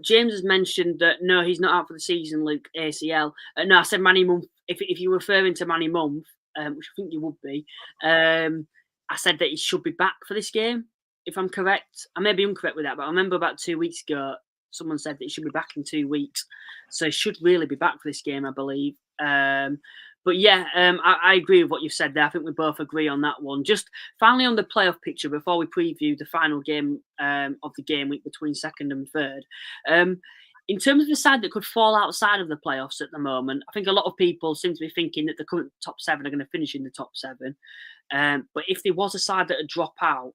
James has mentioned that, no, he's not out for the season, Luke, ACL. No, I said Manny Mumph. If you're referring to Manny Mumph, which I think you would be, I said that he should be back for this game, if I'm correct. I may be incorrect with that, but I remember about 2 weeks ago, someone said that he should be back in 2 weeks. So he should really be back for this game, I believe. But yeah, I agree with what you've said there. I think we both agree on that one. Just finally on the playoff picture, before we preview the final game of the game week between second and third. In terms of the side that could fall outside of the playoffs at the moment, I think a lot of people seem to be thinking that the current top seven are going to finish in the top seven. But if there was a side that would drop out,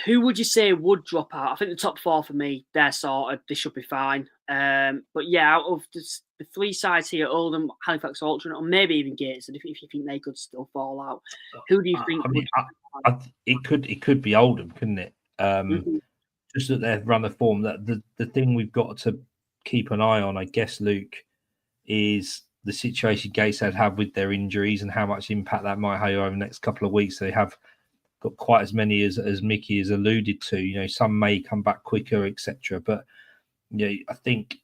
who would you say would drop out? I think the top four for me, they're sorted. They should be fine. But yeah, out of the three sides here, Oldham, Halifax, Altrincham, or maybe even Gateshead, if you think they could still fall out, who do you think? It could be Oldham, couldn't it? Just that they've run a form. That the thing we've got to keep an eye on, I guess, Luke, is the situation Gateshead have with their injuries and how much impact that might have over the next couple of weeks. They have got quite as many as Mickey has alluded to. Some may come back quicker, etc. But I think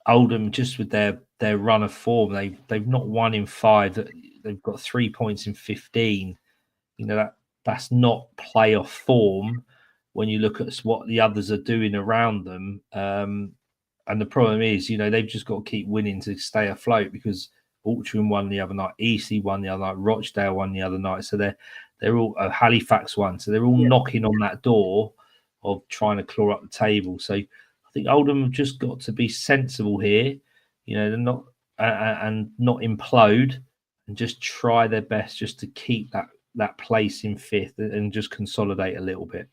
Oldham, just with their run of form, they've not won in 5. They've got 3 points in 15. That's not playoff form when you look at what the others are doing around them. And the problem is, they've just got to keep winning to stay afloat, because Altrincham won the other night, Eastleigh won the other night, Rochdale won the other night. So they're all Halifax won. So they're all knocking on that door of trying to claw up the table. So I think Oldham have just got to be sensible here, they're not and not implode, and just try their best just to keep that place in 5th and just consolidate a little bit.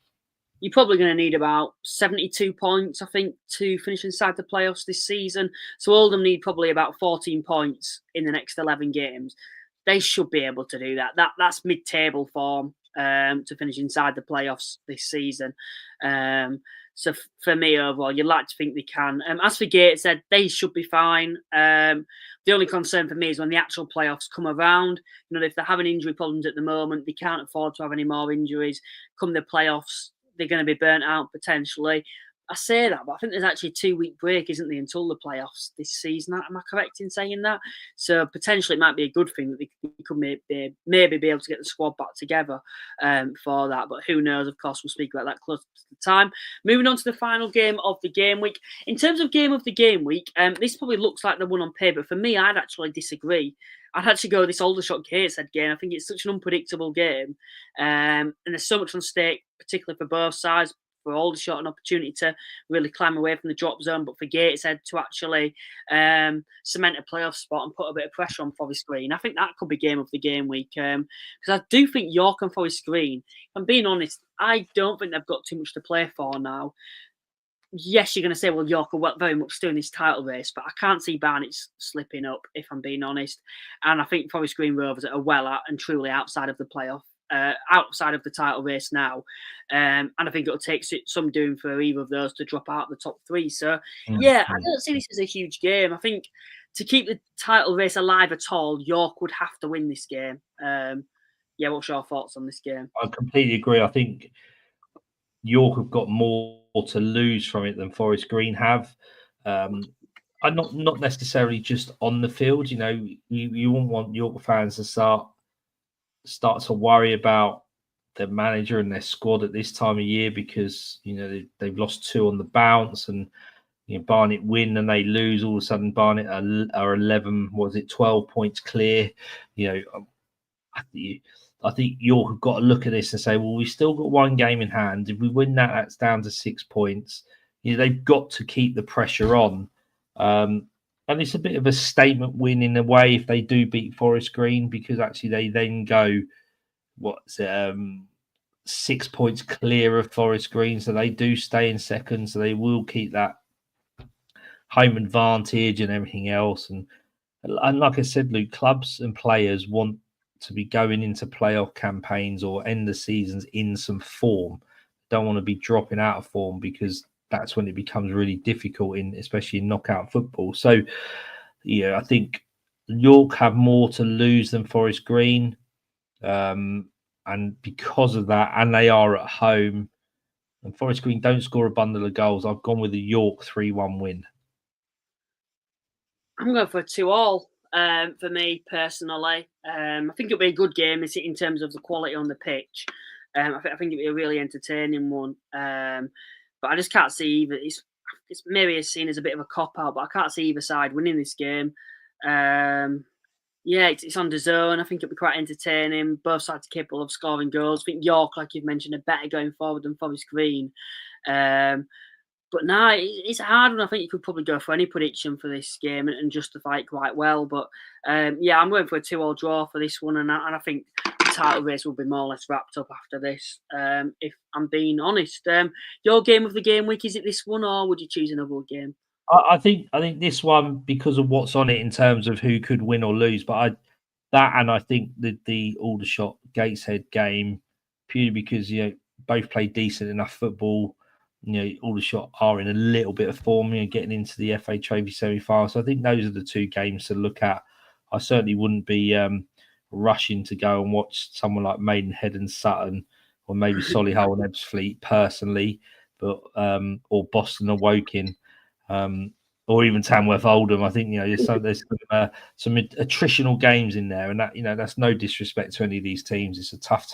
You're probably going to need about 72 points, I think, to finish inside the playoffs this season. So Oldham need probably about 14 points in the next 11 games. They should be able to do that. That's mid-table form to finish inside the playoffs this season. So for me, overall, you'd like to think they can. As for Gateshead, they should be fine. The only concern for me is when the actual playoffs come around. If they're having injury problems at the moment, they can't afford to have any more injuries. Come the playoffs, they're going to be burnt out potentially. I say that, but I think there's actually a 2-week break, isn't there, until the playoffs this season? Am I correct in saying that? So potentially it might be a good thing that they could maybe be able to get the squad back together for that. But who knows? Of course, we'll speak about that close to the time. Moving on to the final game of the game week. In terms of game of the game week, this probably looks like the one on paper. For me, I'd actually disagree. I'd actually go with this Aldershot Gateshead game. I think it's such an unpredictable game, and there's so much on stake, particularly for both sides. For Aldershot, an opportunity to really climb away from the drop zone, but for Gateshead to actually cement a playoff spot and put a bit of pressure on Forest Green. I think that could be game of the game week, because I do think York and Forest Green, if I'm being honest, I don't think they've got too much to play for now. Yes, you're going to say, well, York are very much still in this title race, but I can't see Barnet slipping up, if I'm being honest. And I think Forest Green Rovers are well out and truly outside of the playoff. Outside of the title race now, and I think it'll take some doing for either of those to drop out of the top 3. So, yeah, I don't see this as a huge game. I think to keep the title race alive at all, York would have to win this game. Yeah, what's your thoughts on this game? I completely agree. I think York have got more to lose from it than Forest Green have. I'm not necessarily just on the field. You know, you wouldn't want York fans to start to worry about their manager and their squad at this time of year, because you know they've lost 2 on the bounce, and you know Barnet win and they lose. All of a sudden, Barnet are 11, 12 points clear. You know, I think York have got to look at this and say, well, we've still got 1 game in hand. If we win that, that's down to 6 points. You know, they've got to keep the pressure on. And it's a bit of a statement win in a way if they do beat Forest Green, because actually they then go 6 points clear of Forest Green, so they do stay in second, so they will keep that home advantage and everything else. And like I said, Luke, clubs and players want to be going into playoff campaigns or end the seasons in some form. Don't want to be dropping out of form, because that's when it becomes really difficult, especially in knockout football. So, yeah, I think York have more to lose than Forest Green. And because of that, and they are at home, and Forest Green don't score a bundle of goals, I've gone with the York 3-1 win. I'm going for a 2-2 for me personally. I think it'll be a good game in terms of the quality on the pitch. I think it'll be a really entertaining one. But I just can't see either. It's maybe seen as a bit of a cop-out, but I can't see either side winning this game. Yeah, it's on the zone. I think it'll be quite entertaining. Both sides are capable of scoring goals. I think York, like you've mentioned, are better going forward than Forest Green. But no, it's a hard one. I think you could probably go for any prediction for this game and justify it quite well. But yeah, I'm going for a 2-2 draw for this one. And I think the title race will be more or less wrapped up after this, if I'm being honest. Your game of the game week, is it this one, or would you choose another game? I think this one, because of what's on it in terms of who could win or lose, but I think the Aldershot Gateshead game, purely because you know both play decent enough football. You know, Aldershot are in a little bit of form, you know, getting into the FA Trophy semi-final. So I think those are the 2 games to look at. I certainly wouldn't be rushing to go and watch someone like Maidenhead and Sutton, or maybe Solihull and Ebbsfleet personally, but or Boston or Woking. Or even Tamworth Oldham. I think, you know, there's some attritional games in there, and that, you know, that's no disrespect to any of these teams. It's a tough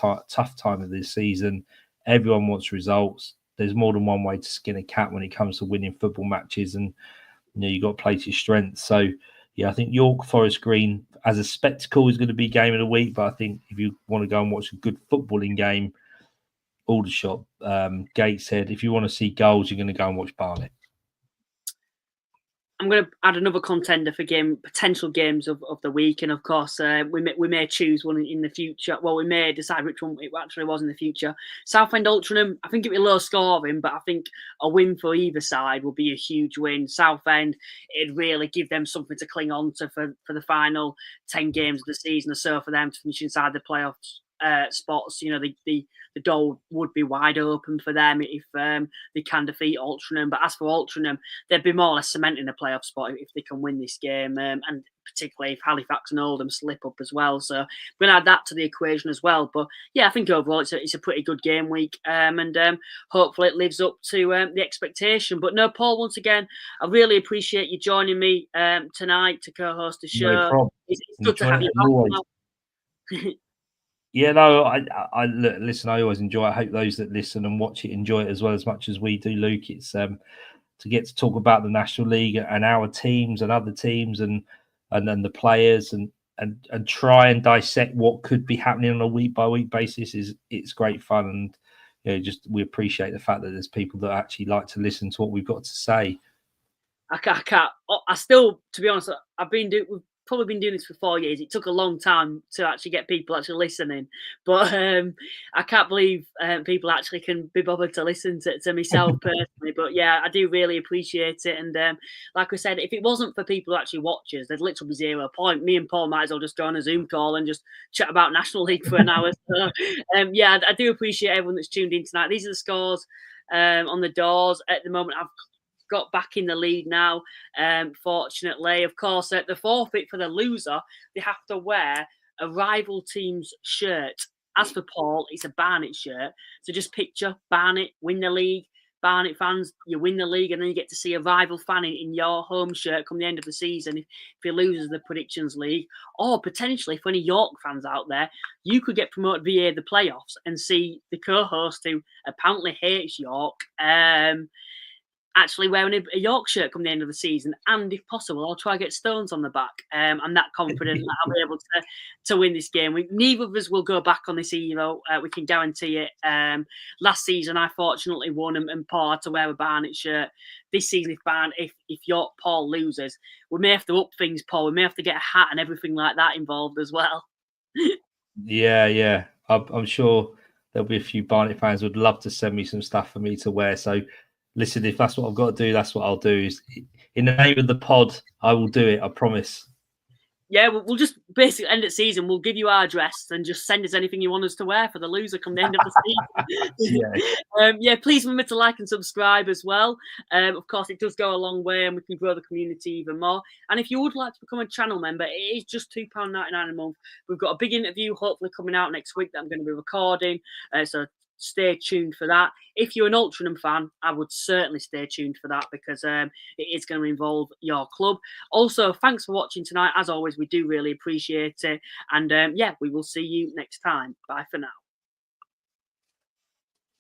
time of this season. Everyone wants results. There's more than one way to skin a cat when it comes to winning football matches, and you know you've got to play to your strengths. So yeah, I think York Forest Green as a spectacle is going to be game of the week. But I think if you want to go and watch a good footballing game, Aldershot, Gateshead. If you want to see goals, you're going to go and watch Barnet. I'm going to add another contender for potential games of the week, and of course we may choose one in the future. Well, we may decide which one it actually was in the future. Southend Altrincham, I think it'll be low scoring, but I think a win for either side will be a huge win. Southend, it'd really give them something to cling on to for the final 10 games of the season or so, for them to finish inside the playoffs. spots, you know, the door would be wide open for them if they can defeat Altrincham. But as for Altrincham, they'd be more or less cementing a playoff spot if they can win this game, and particularly if Halifax and Oldham slip up as well. So we're going to add that to the equation as well. But yeah, I think overall it's a pretty good game week, and hopefully it lives up to the expectation. But no, Paul, once again, I really appreciate you joining me tonight to co-host the show. No problem. It's good to have you back. Yeah, no, I listen. I always enjoy it. I hope those that listen and watch it enjoy it as well as much as we do, Luke. It's to get to talk about the National League and our teams and other teams and then the players and try and dissect what could be happening on a week by week basis. It's great fun, and you know, just we appreciate the fact that there's people that actually like to listen to what we've got to say. I still, to be honest, we've probably been doing this for 4 years. It took a long time to actually get people actually listening, but I can't believe people actually can be bothered to listen to myself personally. But yeah, I do really appreciate it. And like I said, if it wasn't for people who actually watch us, there'd literally be 0 point. Me and Paul might as well just go on a Zoom call and just chat about National League for an hour. So yeah, I do appreciate everyone that's tuned in tonight. These are the scores on the doors at the moment. I've got back in the lead now, fortunately. Of course, the forfeit for the loser, they have to wear a rival team's shirt. As for Paul, it's a Barnet shirt. So just picture Barnet win the league. Barnet fans, you win the league, and then you get to see a rival fan in your home shirt come the end of the season if he loses the Predictions League. Or potentially, for any York fans out there, you could get promoted via the playoffs and see the co-host who apparently hates York actually wearing a York shirt come the end of the season. And if possible, I'll try to get Stones on the back. I'm that confident that I'll be able to win this game. Neither of us will go back on this either. We can guarantee it. Last season, I fortunately won and Paul had to wear a Barnet shirt. This season, if York Paul loses, we may have to up things, Paul. We may have to get a hat and everything like that involved as well. Yeah. I'm sure there'll be a few Barnet fans who would love to send me some stuff for me to wear. So listen, if that's what I've got to do, that's what I'll do. In the name of the pod, I will do it. I promise. Yeah, we'll just basically end the season. We'll give you our address and just send us anything you want us to wear for the loser come the end of the season. Yeah, please remember to like and subscribe as well. Of course, it does go a long way and we can grow the community even more. And if you would like to become a channel member, it is just £2.99 a month. We've got a big interview hopefully coming out next week that I'm going to be recording. So stay tuned for that. If you're an Altrincham fan, I would certainly stay tuned for that because it is going to involve your club. Also, thanks for watching tonight. As always, we do really appreciate it. And yeah, we will see you next time. Bye for now.